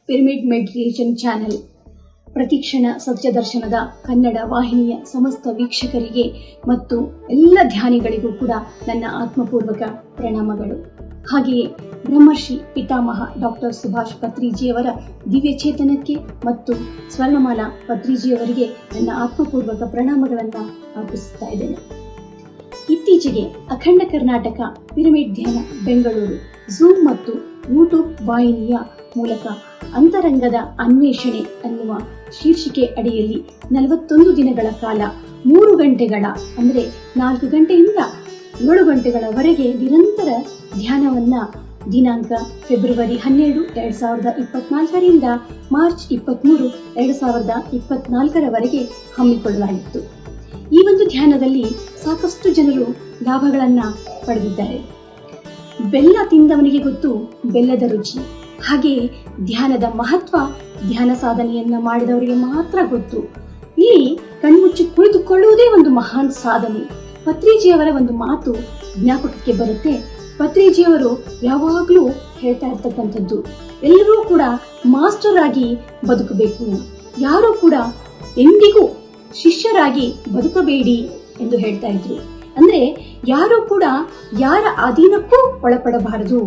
Pyramid meditation channel ಪ್ರತಿಕ್ಷಣ ಸತ್ಯ ದರ್ಶನದ ಕನ್ನಡ ವಾಹಿನಿಯ ಸಮಸ್ತ ವೀಕ್ಷಕರಿಗೆ ಮತ್ತು ಎಲ್ಲ ಧ್ಯಾನಿಗಳಿಗೂ ಕೂಡ ನನ್ನ ಆತ್ಮಪೂರ್ವಕ ಪ್ರಣಾಮಗಳು. ಹಾಗೆಯೇ ಬ್ರಹ್ಮರ್ಷಿ ಪಿತಾಮಹ ಡಾಕ್ಟರ್ ಸುಭಾಷ್ ಪತ್ರಿಜಿಯವರ ದಿವ್ಯ ಚೇತನಕ್ಕೆ ಮತ್ತು ಸ್ವರ್ಣಮಾಲಾ ಪತ್ರಿಜಿಯವರಿಗೆ ನನ್ನ ಆತ್ಮಪೂರ್ವಕ ಪ್ರಣಾಮಗಳನ್ನು ಅರ್ಪಿಸುತ್ತಾ ಇದ್ದೇನೆ. ಇತ್ತೀಚೆಗೆ ಅಖಂಡ ಕರ್ನಾಟಕ ಪಿರಮಿಡ್ ಧ್ಯಾನ ಬೆಂಗಳೂರು ಝೂಮ್ ಮತ್ತು ಯೂಟ್ಯೂಬ್ ವಾಹಿನಿಯ ಮೂಲಕ ಅಂತರಂಗದ ಅನ್ವೇಷಣೆ ಅನ್ನುವ ಶೀರ್ಷಿಕೆ ಅಡಿಯಲ್ಲಿ 41 ದಿನಗಳ ಕಾಲ 3 ಗಂಟೆಗಳ ಅಂದರೆ 4 ಗಂಟೆಯಿಂದ 7 ಗಂಟೆಗಳವರೆಗೆ ನಿರಂತರ ಧ್ಯಾನವನ್ನ ದಿನಾಂಕ ಫೆಬ್ರವರಿ 12, 2024ರಿಂದ ಮಾರ್ಚ್ 23, 2024ರವರೆಗೆ ಹಮ್ಮಿಕೊಳ್ಳಲಾಗಿತ್ತು. ಈ ಒಂದು ಧ್ಯಾನದಲ್ಲಿ ಸಾಕಷ್ಟು ಜನರು ಲಾಭಗಳನ್ನ ಪಡೆದಿದ್ದಾರೆ. ಬೆಲ್ಲ ತಿಂದವನಿಗೆ ಗೊತ್ತು ಬೆಲ್ಲದ ರುಚಿ. ಹಾಗೆಯೇ ಧ್ಯಾನದ ಮಹತ್ವ ಧ್ಯಾನ ಸಾಧನೆಯನ್ನ ಮಾಡಿದವರಿಗೆ ಮಾತ್ರ ಗೊತ್ತು. ಇಲ್ಲಿ ಕಣ್ಮುಚ್ಚಿ ಕುಳಿತುಕೊಳ್ಳುವುದೇ ಒಂದು ಮಹಾನ್ ಸಾಧನೆ. ಪತ್ರಿಜಿಯವರ ಒಂದು ಮಾತು ಜ್ಞಾಪಕಕ್ಕೆ ಬರುತ್ತೆ. ಪತ್ರಿಜಿಯವರು ಯಾವಾಗಲೂ ಹೇಳ್ತಾ ಇರ್ತಕ್ಕಂಥದ್ದು, ಎಲ್ಲರೂ ಕೂಡ ಮಾಸ್ಟರ್ ಆಗಿ ಬದುಕಬೇಕು, ಯಾರು ಕೂಡ ಎಂದಿಗೂ ಶಿಷ್ಯರಾಗಿ ಬದುಕಬೇಡಿ ಎಂದು ಹೇಳ್ತಾ ಇದ್ರು. ಅಂದ್ರೆ ಯಾರು ಕೂಡ ಯಾರ ಅಧೀನಕ್ಕೂ ಒಳಪಡಬಾರದು.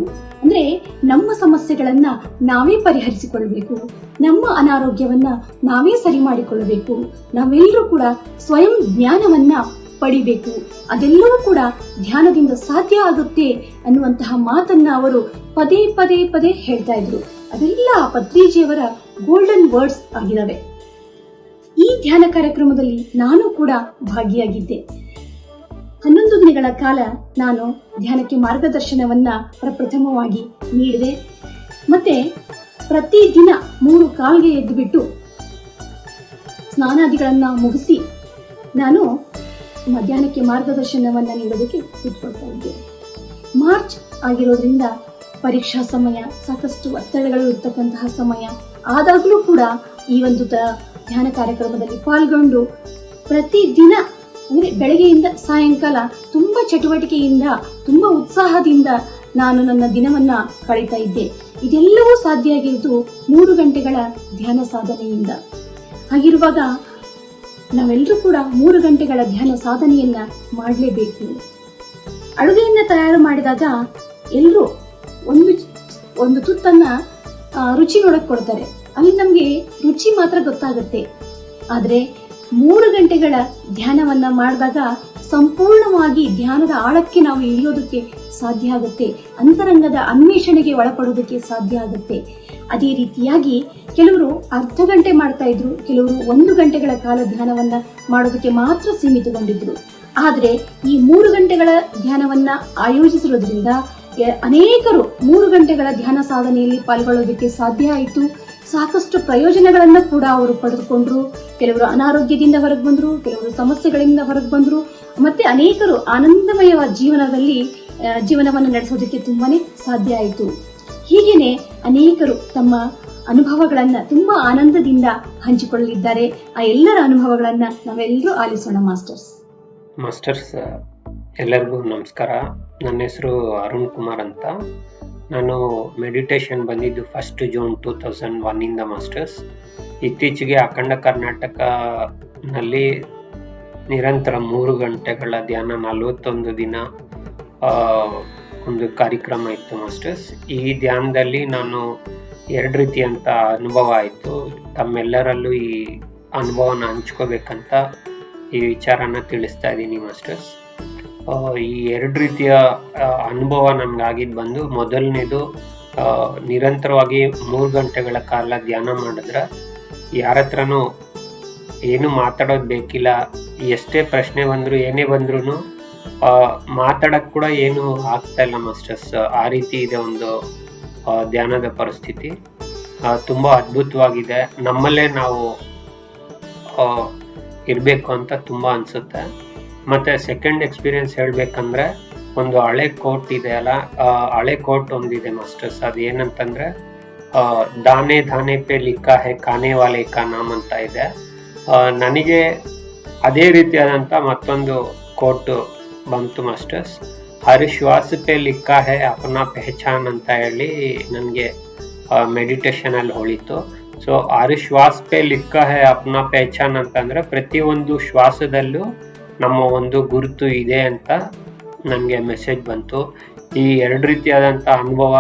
ಅಂದ್ರೆ ನಮ್ಮ ಸಮಸ್ಯೆಗಳನ್ನ ನಾವೇ ಪರಿಹರಿಸಿಕೊಳ್ಳಬೇಕು, ನಮ್ಮ ಅನಾರೋಗ್ಯವನ್ನ ನಾವೇ ಸರಿ ಮಾಡಿಕೊಳ್ಳಬೇಕು, ನಾವೆಲ್ಲರೂ ಕೂಡ ಸ್ವಯಂ ಜ್ಞಾನವನ್ನ ಪಡಿಬೇಕು. ಅದೆಲ್ಲವೂ ಕೂಡ ಧ್ಯಾನದಿಂದ ಸಾಧ್ಯ ಆಗುತ್ತೆ ಅನ್ನುವಂತಹ ಮಾತನ್ನ ಅವರು ಪದೇ ಪದೇ ಪದೇ ಹೇಳ್ತಾ ಇದ್ರು. ಅದೆಲ್ಲ ಪತ್ರಿಜಿಯವರ ಗೋಲ್ಡನ್ ವರ್ಡ್ಸ್ ಆಗಿದಾವೆ. ಈ ಧ್ಯಾನ ಕಾರ್ಯಕ್ರಮದಲ್ಲಿ ನಾನು ಕೂಡ ಭಾಗಿಯಾಗಿದ್ದೆ. 11 ದಿನಗಳ ಕಾಲ ನಾನು ಧ್ಯಾನಕ್ಕೆ ಮಾರ್ಗದರ್ಶನವನ್ನ ಪ್ರಪ್ರಥಮವಾಗಿ ನೀಡಿದೆ. ಮತ್ತೆ ಪ್ರತಿದಿನ 3 ಕಾಲ್ಗೆ ಎದ್ದು ಬಿಟ್ಟು ಸ್ನಾನಾದಿಗಳನ್ನ ಮುಗಿಸಿ ನಾನು ಮಧ್ಯಾಹ್ನಕ್ಕೆ ಮಾರ್ಗದರ್ಶನವನ್ನ ನೀಡೋದಕ್ಕೆ ಕೂತ್ಕೊಳ್ತಾ ಇದ್ದೆ. ಮಾರ್ಚ್ ಆಗಿರೋದ್ರಿಂದ ಪರೀಕ್ಷಾ ಸಮಯ, ಸಾಕಷ್ಟು ಒತ್ತಡಗಳು ಇರ್ತಕ್ಕಂತಹ ಸಮಯ ಆದಾಗಲೂ ಕೂಡ ಈ ಒಂದು ಧ್ಯಾನ ಕಾರ್ಯಕ್ರಮದಲ್ಲಿ ಪಾಲ್ಗೊಂಡು ಪ್ರತಿದಿನ ಅಂದ್ರೆ ಬೆಳಗ್ಗೆಯಿಂದ ಸಾಯಂಕಾಲ ತುಂಬಾ ಚಟುವಟಿಕೆಯಿಂದ, ತುಂಬಾ ಉತ್ಸಾಹದಿಂದ ನಾನು ನನ್ನ ದಿನವನ್ನ ಕಳೀತಾ ಇದ್ದೆ. ಇದೆಲ್ಲವೂ ಸಾಧ್ಯ ಆಗಿದ್ದು 3 ಗಂಟೆಗಳ ಧ್ಯಾನ ಸಾಧನೆಯಿಂದ. ಹಾಗಿರುವಾಗ ನಾವೆಲ್ಲರೂ ಕೂಡ 3 ಗಂಟೆಗಳ ಧ್ಯಾನ ಸಾಧನೆಯನ್ನ ಮಾಡಲೇಬೇಕು. ಅಡುಗೆಯನ್ನ ತಯಾರು ಮಾಡಿದಾಗ ಎಲ್ಲರೂ ಒಂದು ತುತ್ತನ್ನ ರುಚಿ ನೋಡಕ್ ಕೊಡ್ತಾರೆ. ಅಲ್ಲಿ ನಮ್ಗೆ ರುಚಿ ಮಾತ್ರ ಗೊತ್ತಾಗುತ್ತೆ. ಆದ್ರೆ 3 ಗಂಟೆಗಳ ಧ್ಯಾನವನ್ನ ಮಾಡಿದಾಗ ಸಂಪೂರ್ಣವಾಗಿ ಧ್ಯಾನದ ಆಳಕ್ಕೆ ನಾವು ಇಳಿಯೋದಕ್ಕೆ ಸಾಧ್ಯ ಆಗುತ್ತೆ, ಅಂತರಂಗದ ಅನ್ವೇಷಣೆಗೆ ಒಳಪಡೋದಕ್ಕೆ ಸಾಧ್ಯ ಆಗುತ್ತೆ. ಅದೇ ರೀತಿಯಾಗಿ ಕೆಲವರು ಅರ್ಧ ಗಂಟೆ ಮಾಡ್ತಾ ಇದ್ರು, ಕೆಲವರು 1 ಗಂಟೆಗಳ ಕಾಲ ಧ್ಯಾನವನ್ನ ಮಾಡೋದಕ್ಕೆ ಮಾತ್ರ ಸೀಮಿತಗೊಂಡಿದ್ರು. ಆದ್ರೆ ಈ 3 ಗಂಟೆಗಳ ಧ್ಯಾನವನ್ನ ಆಯೋಜಿಸಿರೋದ್ರಿಂದ ಅನೇಕರು 3 ಗಂಟೆಗಳ ಧ್ಯಾನ ಸಾಧನೆಯಲ್ಲಿ ಪಾಲ್ಗೊಳ್ಳೋದಕ್ಕೆ ಸಾಧ್ಯ ಆಯಿತು. ಸಾಕಷ್ಟು ಪ್ರಯೋಜನಗಳನ್ನ ಕೂಡ ಅವರು ಪಡೆದುಕೊಂಡ್ರು. ಕೆಲವರು ಅನಾರೋಗ್ಯದಿಂದ ಹೊರಗೆ ಬಂದ್ರು, ಕೆಲವರು ಸಮಸ್ಯೆಗಳಿಂದ ಹೊರಗೆ ಬಂದ್ರು, ಮತ್ತೆ ಅನೇಕರು ಆನಂದಮಯವಾದ ಜೀವನವನ್ನು ನಡೆಸೋದಕ್ಕೆ ತುಂಬಾನೇ ಸಾಧ್ಯ ಆಯಿತು. ಹೀಗೇನೆ ಅನೇಕರು ತಮ್ಮ ಅನುಭವಗಳನ್ನ ತುಂಬಾ ಆನಂದದಿಂದ ಹಂಚಿಕೊಳ್ಳಲಿದ್ದಾರೆ. ಆ ಎಲ್ಲರ ಅನುಭವಗಳನ್ನ ನಾವೆಲ್ಲರೂ ಆಲಿಸೋಣ. ಮಾಸ್ಟರ್ಸ್ ಎಲ್ಲರಿಗೂ ನಮಸ್ಕಾರ. ನನ್ನ ಹೆಸರು ಅರುಣ್ ಕುಮಾರ್ ಅಂತ. ನಾನು ಮೆಡಿಟೇಷನ್ ಬಂದಿದ್ದು 1 ಜೂನ್ 2001 ಮಾಸ್ಟರ್ಸ್. ಇತ್ತೀಚೆಗೆ ಅಖಂಡ ಕರ್ನಾಟಕನಲ್ಲಿ ನಿರಂತರ 3 ಗಂಟೆಗಳ ಧ್ಯಾನ 41 ದಿನ ಒಂದು ಕಾರ್ಯಕ್ರಮ ಇತ್ತು ಮಾಸ್ಟರ್ಸ್. ಈ ಧ್ಯಾನದಲ್ಲಿ ನಾನು 2 ರೀತಿಯಂತ ಅನುಭವ ಆಯಿತು. ತಮ್ಮೆಲ್ಲರಲ್ಲೂ ಈ ಅನುಭವನ ಹಂಚ್ಕೋಬೇಕಂತ ಈ ವಿಚಾರನ ತಿಳಿಸ್ತಾ ಇದ್ದೀನಿ ಮಾಸ್ಟರ್ಸ್. ಈ 2 ರೀತಿಯ ಅನುಭವ ನನ್ಗಾಗಿದ್ದು ಬಂದು, ಮೊದಲನೇದು ನಿರಂತರವಾಗಿ 3 ಗಂಟೆಗಳ ಕಾಲ ಧ್ಯಾನ ಮಾಡಿದ್ರೆ ಯಾರ ಹತ್ರನೂ ಏನು ಮಾತಾಡೋದು ಬೇಕಿಲ್ಲ. ಎಷ್ಟೇ ಪ್ರಶ್ನೆ ಬಂದ್ರು ಏನೇ ಬಂದ್ರು ಮಾತಾಡಕ್ ಕೂಡ ಏನು ಆಗ್ತಾ ಇಲ್ಲ ಮಾಸ್ಟರ್ಸ್. ಆ ರೀತಿ ಇದೆ ಒಂದು ಧ್ಯಾನದ ಪರಿಸ್ಥಿತಿ. ತುಂಬಾ ಅದ್ಭುತವಾಗಿದೆ. ನಮ್ಮಲ್ಲೇ ನಾವು ಇರ್ಬೇಕು ಅಂತ ತುಂಬಾ ಅನ್ಸುತ್ತೆ. ಮತ್ತೆ ಸೆಕೆಂಡ್ ಎಕ್ಸ್ಪೀರಿಯನ್ಸ್ ಹೇಳ್ಬೇಕಂದ್ರೆ, ಒಂದು ಹಳೆ ಕೋಟ್ ಇದೆ ಅಲ್ಲ, ಹಳೆ ಕೋಟ್ ಒಂದಿದೆ ಮಾಸ್ಟರ್ಸ್. ಅದೇನಂತಂದ್ರೆ ದಾನೆ ದಾನೆ ಪೇ ಲಿಖಾ ಹೈ ಖಾನೆ ವಾಲೆ ಕಾ ನಾಮ್ ಅಂತ ಇದೆ. ನನಗೆ ಅದೇ ರೀತಿಯಾದಂತ ಮತ್ತೊಂದು ಕೋಟ್ ಬಂತು ಮಾಸ್ಟರ್ಸ್. ಹರ್ ಶ್ವಾಸ ಪೇ ಲಿಖಾ ಹೈ ಅಪನಾ ಪೆಹಚಾನ್ ಅಂತ ಹೇಳಿ ನನಗೆ ಮೆಡಿಟೇಷನ್ ಅಲ್ಲಿ ಹೊಳಿತು. ಸೊ 6 ಶ್ವಾಸ ಪೇ ಲಿಕ್ಕ ಹೈ ಅಪ್ನಾ ಪಹಚಾನ್ ಅಂತಂದ್ರೆ ಪ್ರತಿಯೊಂದು ಶ್ವಾಸದಲ್ಲೂ ನಮ್ಮ ಒಂದು ಗುರುತು ಇದೆ ಅಂತ ನನಗೆ ಮೆಸೇಜ್ ಬಂತು. ಈ 2 ರೀತಿಯಾದಂಥ ಅನುಭವ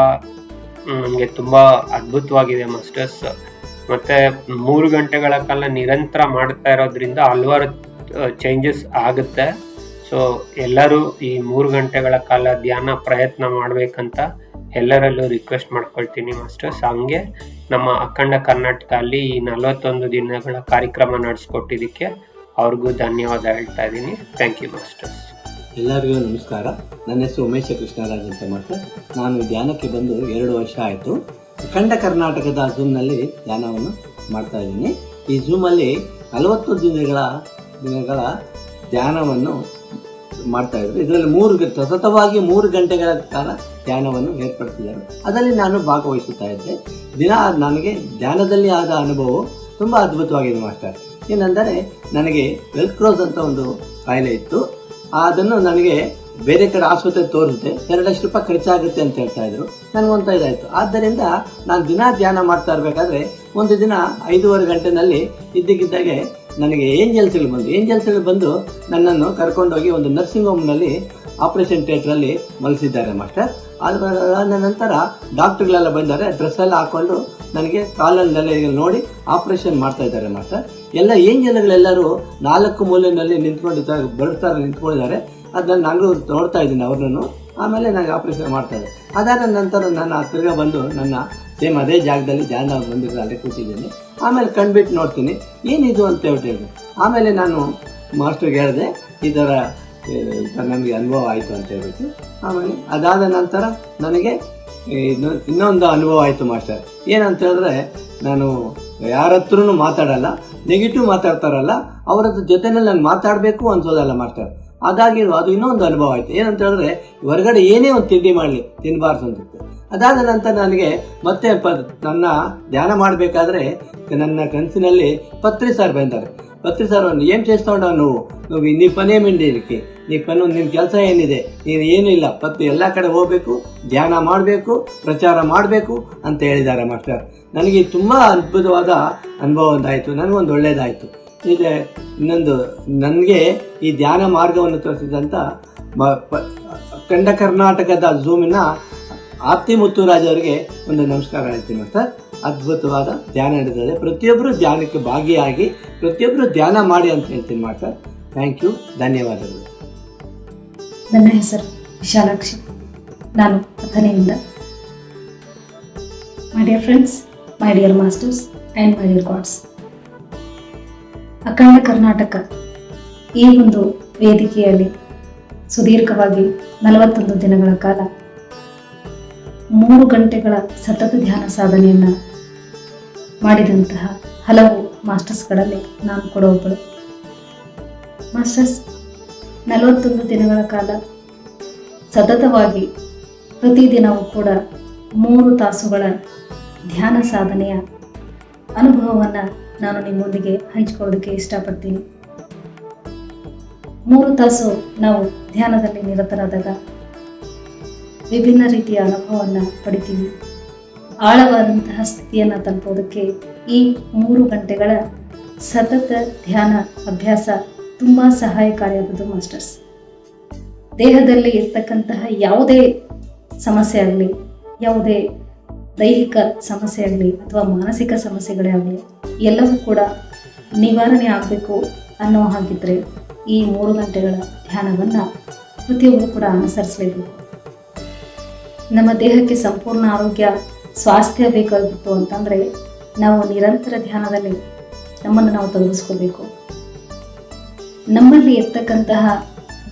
ನನಗೆ ತುಂಬಾ ಅದ್ಭುತವಾಗಿದೆ ಮಾಸ್ಟರ್ಸ್. ಮತ್ತೆ 3 ಗಂಟೆಗಳ ಕಾಲ ನಿರಂತರ ಮಾಡ್ತಾ ಇರೋದ್ರಿಂದ ಹಲವಾರು ಚೇಂಜಸ್ ಆಗುತ್ತೆ. ಸೊ ಎಲ್ಲರೂ ಈ 3 ಗಂಟೆಗಳ ಕಾಲ ಧ್ಯಾನ ಪ್ರಯತ್ನ ಮಾಡ್ಬೇಕಂತ ಎಲ್ಲರಲ್ಲೂ ರಿಕ್ವೆಸ್ಟ್ ಮಾಡ್ಕೊಳ್ತೀನಿ ಮಾಸ್ಟರ್ಸ್. ಹಂಗೆ ನಮ್ಮ ಅಖಂಡ ಕರ್ನಾಟಕ ಅಲ್ಲಿ ಈ 41 ದಿನಗಳ ಕಾರ್ಯಕ್ರಮ ನಡೆಸ್ಕೊಟ್ಟಿದ್ದಕ್ಕೆ ಅವ್ರಿಗೂ ಧನ್ಯವಾದ ಹೇಳ್ತಾ ಇದ್ದೀನಿ. Thank you masters. ಎಲ್ಲರಿಗೂ ನಮಸ್ಕಾರ. ನನ್ನ ಹೆಸರು ಉಮೇಶ ಕೃಷ್ಣರಾಜ್ ಅಂತ ಮಾಸ್ಟರ್. ನಾನು ಧ್ಯಾನಕ್ಕೆ ಬಂದು 2 ವರ್ಷ ಆಯಿತು. ಅಖಂಡ ಕರ್ನಾಟಕದ ಝೂಮ್ನಲ್ಲಿ ಧ್ಯಾನವನ್ನು ಮಾಡ್ತಾ ಇದ್ದೀನಿ. ಈ ಝೂಮಲ್ಲಿ 40 ದಿನಗಳ ಧ್ಯಾನವನ್ನು ಮಾಡ್ತಾ ಇದ್ರು. ಇದರಲ್ಲಿ ಸತತವಾಗಿ 3 ಗಂಟೆಗಳ ಕಾಲ ಧ್ಯಾನವನ್ನು ಏರ್ಪಡಿಸಿದ್ದಾರೆ. ಅದರಲ್ಲಿ ನಾನು ಭಾಗವಹಿಸುತ್ತಾ ಇದ್ದೆ. ದಿನ ನನಗೆ ಧ್ಯಾನದಲ್ಲಿ ಆದ ಅನುಭವ ತುಂಬ ಅದ್ಭುತವಾಗಿದೆ ಮಾಸ್ಟರ್. ಏನೆಂದರೆ ನನಗೆ ವೆಲ್ಕ್ರೋಸ್ ಅಂತ ಒಂದು ಕಾಯಿಲೆ ಇತ್ತು. ಅದನ್ನು ನನಗೆ ಬೇರೆ ಕಡೆ ಆಸ್ಪತ್ರೆ ತೋರಿಸಿದೆ. 2 ಲಕ್ಷ ರೂಪಾಯಿ ಖರ್ಚಾಗುತ್ತೆ ಅಂತ ಹೇಳ್ತಾ ಇದ್ರು. ನನಗೊಂದು ಇದಾಯಿತು. ಆದ್ದರಿಂದ ನಾನು ದಿನ ಧ್ಯಾನ ಮಾಡ್ತಾ ಇರಬೇಕಾದ್ರೆ ಒಂದು ದಿನ 5:30 ಗಂಟೆನಲ್ಲಿ ಇದ್ದಕ್ಕಿದ್ದಾಗೆ ನನಗೆ ಏಂಜಲ್ಸ್ಗಳು ಬಂದು ನನ್ನನ್ನು ಕರ್ಕೊಂಡೋಗಿ ಒಂದು ನರ್ಸಿಂಗ್ ಹೋಮ್ನಲ್ಲಿ ಆಪರೇಷನ್ ಥಿಯೇಟ್ರಲ್ಲಿ ಮಲಗಿಸಿದ್ದಾರೆ ಮಾಸ್ಟರ್. ಅದಾದ ನಂತರ ಡಾಕ್ಟರ್ಗಳೆಲ್ಲ ಬಂದರೆ ಡ್ರೆಸ್ ಎಲ್ಲ ಹಾಕ್ಕೊಂಡು ನನಗೆ ಕಾಲನ್ನೆಲ್ಲ ನೋಡಿ ಆಪರೇಷನ್ ಮಾಡ್ತಾ ಇದ್ದಾರೆ ಮಾಸ್ಟರ್. ಎಲ್ಲ ಏಂಜಲ್ಗಳೆಲ್ಲರೂ 4 ಮೂಲೆಯಲ್ಲಿ ನಿಂತ್ಕೊಂಡಿದ್ದಾರೆ, ನಿಂತ್ಕೊಂಡಿದ್ದಾರೆ. ಅದನ್ನು ನಾನು ನೋಡ್ತಾ ಇದ್ದೀನಿ ಅವ್ರನ್ನು. ಆಮೇಲೆ ನನಗೆ ಆಪರೇಷನ್ ಮಾಡ್ತಾರೆ. ಅದಾದ ನಂತರ ನಾನು ತಿರ್ಗಾ ಬಂದು ನನ್ನ ಸೇಮ್ ಅದೇ ಜಾಗದಲ್ಲಿ ಧ್ಯಾನ ಬಂದಿರೋ ಅಲ್ಲೇ ಕೂತಿದ್ದೀನಿ. ಆಮೇಲೆ ಕಣ್ಬಿಟ್ಟು ನೋಡ್ತೀನಿ ಏನಿದು ಅಂತ ಹೇಳ್ತಿದ್ದೆ. ಆಮೇಲೆ ನಾನು ಮಾಸ್ಟರ್ಗೆ ಹೇಳಿದೆ ಈ ಥರ ನನಗೆ ಅನುಭವ ಆಯಿತು ಅಂತ ಹೇಳ್ಬಿಟ್ಟು. ಆಮೇಲೆ ಅದಾದ ನಂತರ ನನಗೆ ಇನ್ನೊಂದು ಅನುಭವ ಆಯಿತು ಮಾಸ್ಟರ್. ಏನಂತ ಹೇಳಿದ್ರೆ, ನಾನು ಯಾರ ಹತ್ರನೂ ಮಾತಾಡಲ್ಲ, ನೆಗೆಟಿವ್ ಮಾತಾಡ್ತಾರಲ್ಲ ಅವರ ಜೊತೆನಲ್ಲಿ ನಾನು ಮಾತಾಡಬೇಕು ಅನ್ಸೋದಲ್ಲ ಮಾಸ್ಟರ್. ಅದಾಗಿ ಅದು ಇನ್ನೊಂದು ಅನುಭವ ಆಯಿತು. ಏನಂತ ಹೇಳಿದ್ರೆ, ಹೊರಗಡೆ ಏನೇ ಒಂದು ತಿಂಡಿ ಮಾಡಲಿ ತಿನ್ನಬಾರ್ದು ಅಂತಿತ್ತು. ಅದಾದ ನಂತರ ನನಗೆ ಮತ್ತೆ ನನ್ನ ಧ್ಯಾನ ಮಾಡಬೇಕಾದ್ರೆ ನನ್ನ ಕನಸಿನಲ್ಲಿ ಪತ್ರಿ ಸರ್ ಬಂತಾರೆ. పత్రి సార్ ఏం చేస్తూ ఉంటావు నువ్వు నీ పని ఏమిಂಡಿ ಇದಕ್ಕೆ నీ ಪನ್ನು ನಿನ್ನ ಕೆಲಸ ಏನಿದೆ ನೀನು ಏನೂ ಇಲ್ಲ ಪತ್ರಿ ಎಲ್ಲ ಕಡೆ ಹೋಗಬೇಕು ಧ್ಯಾನ ಮಾಡಬೇಕು ಪ್ರಚಾರ ಮಾಡಬೇಕು ಅಂತ ಹೇಳಿದ್ದಾರೆ ಮಾಸ್ಟರ್. ನನಗೆ ತುಂಬ ಅದ್ಭುತವಾದ ಅನುಭವ ಒಂದಾಯಿತು, ನನಗೊಂದು ಒಳ್ಳೆಯದಾಯಿತು. ಇದೆ ಇನ್ನೊಂದು ನನಗೆ ಈ ಧ್ಯಾನ ಮಾರ್ಗವನ್ನು ತೋರಿಸಿದಂಥ ಅಖಂಡ ಕರ್ನಾಟಕದ ಝೂಮಿನ ಆಪ್ತಿ ಮುತ್ತುರಾಜ್ ಅವರಿಗೆ ಒಂದು ನಮಸ್ಕಾರ ಹೇಳ್ತೀನಿ ಮಾಸ್ಟರ್. ಅದ್ಭುತವಾದ ಧ್ಯಾನ ನಡೆದಿದೆ. ಪ್ರತಿಯೊಬ್ಬರು ಧ್ಯಾನಕ್ಕೆ ಭಾಗಿಯಾಗಿ ಪ್ರತಿಯೊಬ್ಬರು ಧ್ಯಾನ ಮಾಡಿ ಅಂತ ಹೇಳ್ತೀನಿ ಮಾಸ್ಟರ್. ಥ್ಯಾಂಕ್ ಯು, ಧನ್ಯವಾದಗಳು. ನನ್ನ ಹೆಸರು ವಿಶಾಲಾಕ್ಷಿ, ನಾನು ಅಥಣಿಯಿಂದ. My dear friends, my dear masters and my dear gods, ಅಖಂಡ ಕರ್ನಾಟಕ ಈ ಒಂದು ವೇದಿಕೆಯಲ್ಲಿ ಸುದೀರ್ಘವಾಗಿ 41 ದಿನಗಳ ಕಾಲ 3 ಗಂಟೆಗಳ ಸತತ ಧ್ಯಾನ ಸಾಧನೆಯನ್ನು ಮಾಡಿದಂತಹ ಹಲವು ಮಾಸ್ಟರ್ಸ್ಗಳಲ್ಲಿ ನಾನು ಕೂಡ ಒಬ್ಬಳು. ಮಾಸ್ಟರ್ಸ್ 41 ದಿನಗಳ ಕಾಲ ಸತತವಾಗಿ ಪ್ರತಿದಿನವೂ ಕೂಡ 3 ತಾಸುಗಳ ಧ್ಯಾನ ಸಾಧನೆಯ ಅನುಭವವನ್ನು ನಾನು ನಿಮ್ಮೊಂದಿಗೆ ಹಂಚಿಕೊಳ್ಳೋದಕ್ಕೆ ಇಷ್ಟಪಡ್ತೀನಿ. 3 ತಾಸು ನಾವು ಧ್ಯಾನದಲ್ಲಿ ನಿರತರಾದಾಗ ವಿಭಿನ್ನ ರೀತಿಯ ಅನುಭವವನ್ನು ಪಡಿತೀವಿ. ಆಳವಾದಂತಹ ಸ್ಥಿತಿಯನ್ನು ತಲುಪೋದಕ್ಕೆ ಈ 3 ಗಂಟೆಗಳ ಸತತ ಧ್ಯಾನ ಅಭ್ಯಾಸ ತುಂಬ ಸಹಾಯಕಾರಿಯಾದದ್ದು ಮಾಸ್ಟರ್ಸ್. ದೇಹದಲ್ಲಿ ಇರ್ತಕ್ಕಂತಹ ಯಾವುದೇ ಸಮಸ್ಯೆ ಆಗಲಿ, ಯಾವುದೇ ದೈಹಿಕ ಸಮಸ್ಯೆ ಆಗಲಿ ಅಥವಾ ಮಾನಸಿಕ ಸಮಸ್ಯೆಗಳೇ ಆಗಲಿ, ಎಲ್ಲವೂ ಕೂಡ ನಿವಾರಣೆ ಆಗಬೇಕು ಅನ್ನೋ ಹಾಗಿದ್ರೆ ಈ 3 ಗಂಟೆಗಳ ಧ್ಯಾನವನ್ನು ಪ್ರತಿಯೊಬ್ಬರು ಕೂಡ ಅನುಸರಿಸಲೇಬೇಕು. ನಮ್ಮ ದೇಹಕ್ಕೆ ಸಂಪೂರ್ಣ ಆರೋಗ್ಯ ಸ್ವಾಸ್ಥ್ಯ ಬೇಕಾಗಿತ್ತು ಅಂತಂದರೆ ನಾವು ನಿರಂತರ ಧ್ಯಾನದಲ್ಲಿ ನಮ್ಮನ್ನು ನಾವು ತೊಡಗಿಸ್ಕೋಬೇಕು. ನಮ್ಮಲ್ಲಿ ಇರ್ತಕ್ಕಂತಹ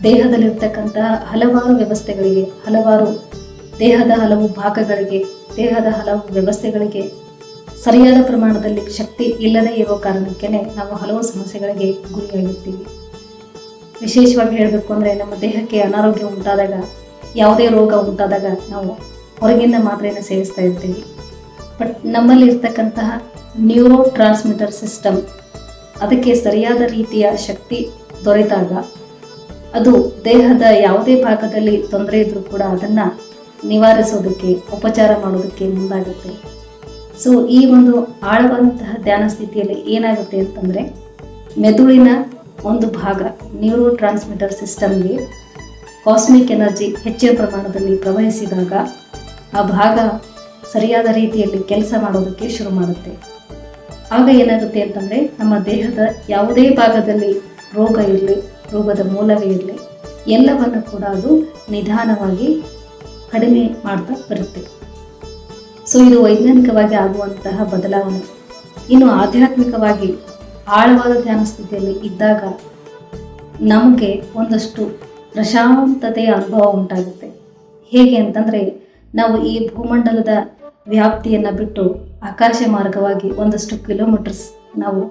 ದೇಹದಲ್ಲಿರ್ತಕ್ಕಂತಹ ಹಲವಾರು ವ್ಯವಸ್ಥೆಗಳಿಗೆ, ದೇಹದ ಹಲವು ಭಾಗಗಳಿಗೆ, ದೇಹದ ಹಲವು ವ್ಯವಸ್ಥೆಗಳಿಗೆ ಸರಿಯಾದ ಪ್ರಮಾಣದಲ್ಲಿ ಶಕ್ತಿ ಇಲ್ಲದೇ ಇರೋ ಕಾರಣಕ್ಕೆ ನಾವು ಹಲವು ಸಮಸ್ಯೆಗಳಿಗೆ ಗುರಿಯಾಗಿರ್ತೀವಿ. ವಿಶೇಷವಾಗಿ ಹೇಳಬೇಕು ಅಂದರೆ, ನಮ್ಮ ದೇಹಕ್ಕೆ ಅನಾರೋಗ್ಯ ಉಂಟಾದಾಗ, ಯಾವುದೇ ರೋಗ ಉಂಟಾದಾಗ ನಾವು ಹೊರಗಿಂದ ಮಾತ್ರೆಯನ್ನು ಸೇವಿಸ್ತಾ ಇರ್ತೀವಿ. ಬಟ್ ನಮ್ಮಲ್ಲಿ ಇರ್ತಕ್ಕಂತಹ ನ್ಯೂರೋ ಟ್ರಾನ್ಸ್ಮಿಟರ್ ಸಿಸ್ಟಮ್ ಅದಕ್ಕೆ ಸರಿಯಾದ ರೀತಿಯ ಶಕ್ತಿ ದೊರೆತಾಗ ಅದು ದೇಹದ ಯಾವುದೇ ಭಾಗದಲ್ಲಿ ತೊಂದರೆ ಇದ್ರೂ ಕೂಡ ಅದನ್ನು ನಿವಾರಿಸೋದಕ್ಕೆ, ಉಪಚಾರ ಮಾಡೋದಕ್ಕೆ ಮುಂದಾಗುತ್ತೆ. ಸೊ ಈ ಒಂದು ಆಳವಾದಂತಹ ಧ್ಯಾನ ಸ್ಥಿತಿಯಲ್ಲಿ ಏನಾಗುತ್ತೆ ಅಂತಂದರೆ, ಮೆದುಳಿನ ಒಂದು ಭಾಗ ನ್ಯೂರೋ ಟ್ರಾನ್ಸ್ಮಿಟರ್ ಸಿಸ್ಟಮ್ಗೆ ಕಾಸ್ಮಿಕ್ ಎನರ್ಜಿ ಹೆಚ್ಚಿನ ಪ್ರಮಾಣದಲ್ಲಿ ಪ್ರವಹಿಸಿದಾಗ ಆ ಭಾಗ ಸರಿಯಾದ ರೀತಿಯಲ್ಲಿ ಕೆಲಸ ಮಾಡೋದಕ್ಕೆ ಶುರು ಮಾಡುತ್ತೆ. ಆಗ ಏನಾಗುತ್ತೆ ಅಂತಂದರೆ, ನಮ್ಮ ದೇಹದ ಯಾವುದೇ ಭಾಗದಲ್ಲಿ ರೋಗ ಇರಲಿ, ರೋಗದ ಮೂಲವೇ ಇರಲಿ, ಎಲ್ಲವನ್ನು ಕೂಡ ಅದು ನಿಧಾನವಾಗಿ ಕಡಿಮೆ ಮಾಡ್ತಾ ಬರುತ್ತೆ. ಸೊ ಇದು ವೈಜ್ಞಾನಿಕವಾಗಿ ಆಗುವಂತಹ ಬದಲಾವಣೆ. ಇನ್ನು ಆಧ್ಯಾತ್ಮಿಕವಾಗಿ ಆಳವಾದ ಧ್ಯಾನ ಸ್ಥಿತಿಯಲ್ಲಿ ಇದ್ದಾಗ ನಮಗೆ ಒಂದಷ್ಟು ಪ್ರಶಾಂತತೆಯ ಅನುಭವ ಉಂಟಾಗುತ್ತೆ. ಹೇಗೆ ಅಂತಂದರೆ, ನಾವು ಈ ಭೂಮಂಡಲದ ವ್ಯಾಪ್ತಿಯನ್ನು ಬಿಟ್ಟು ಆಕಾಶ ಮಾರ್ಗವಾಗಿ ಒಂದಷ್ಟು ಕಿಲೋಮೀಟರ್ಸ್ ನಾವು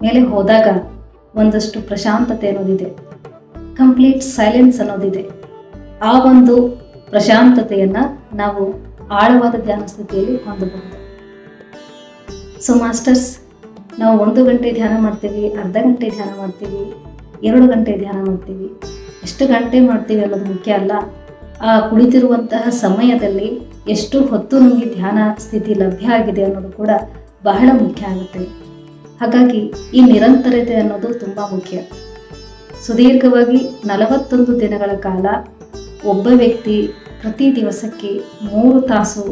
ಮೇಲೆ ಹೋದಾಗ ಒಂದಷ್ಟು ಪ್ರಶಾಂತತೆ ಅನ್ನೋದಿದೆ, ಕಂಪ್ಲೀಟ್ ಸೈಲೆನ್ಸ್ ಅನ್ನೋದಿದೆ. ಆ ಒಂದು ಪ್ರಶಾಂತತೆಯನ್ನು ನಾವು ಆಳವಾದ ಧ್ಯಾನ ಸ್ಥಿತಿಯಲ್ಲಿ ಹೊಂದಬಹುದು. ಸೊ ಮಾಸ್ಟರ್ಸ್, ನಾವು 1 ಗಂಟೆ ಧ್ಯಾನ ಮಾಡ್ತೀವಿ, ಅರ್ಧ ಗಂಟೆ ಧ್ಯಾನ ಮಾಡ್ತೀವಿ, 2 ಗಂಟೆ ಧ್ಯಾನ ಮಾಡ್ತೀವಿ. ಎಷ್ಟು ಗಂಟೆ ಮಾಡ್ತೀವಿ ಅನ್ನೋದು ಮುಖ್ಯ ಅಲ್ಲ, ಆ ಕುಳಿತಿರುವಂತಹ ಸಮಯದಲ್ಲಿ ಎಷ್ಟು ಹೊತ್ತು ನಮಗೆ ಧ್ಯಾನ ಸ್ಥಿತಿ ಲಭ್ಯ ಆಗಿದೆ ಅನ್ನೋದು ಕೂಡ ಬಹಳ ಮುಖ್ಯ ಆಗುತ್ತೆ. ಹಾಗಾಗಿ ಈ ನಿರಂತರತೆ ಅನ್ನೋದು ತುಂಬ ಮುಖ್ಯ. ಸುದೀರ್ಘವಾಗಿ 41 ದಿನಗಳ ಕಾಲ ಒಬ್ಬ ವ್ಯಕ್ತಿ ಪ್ರತಿ ದಿವಸಕ್ಕೆ 3 ತಾಸು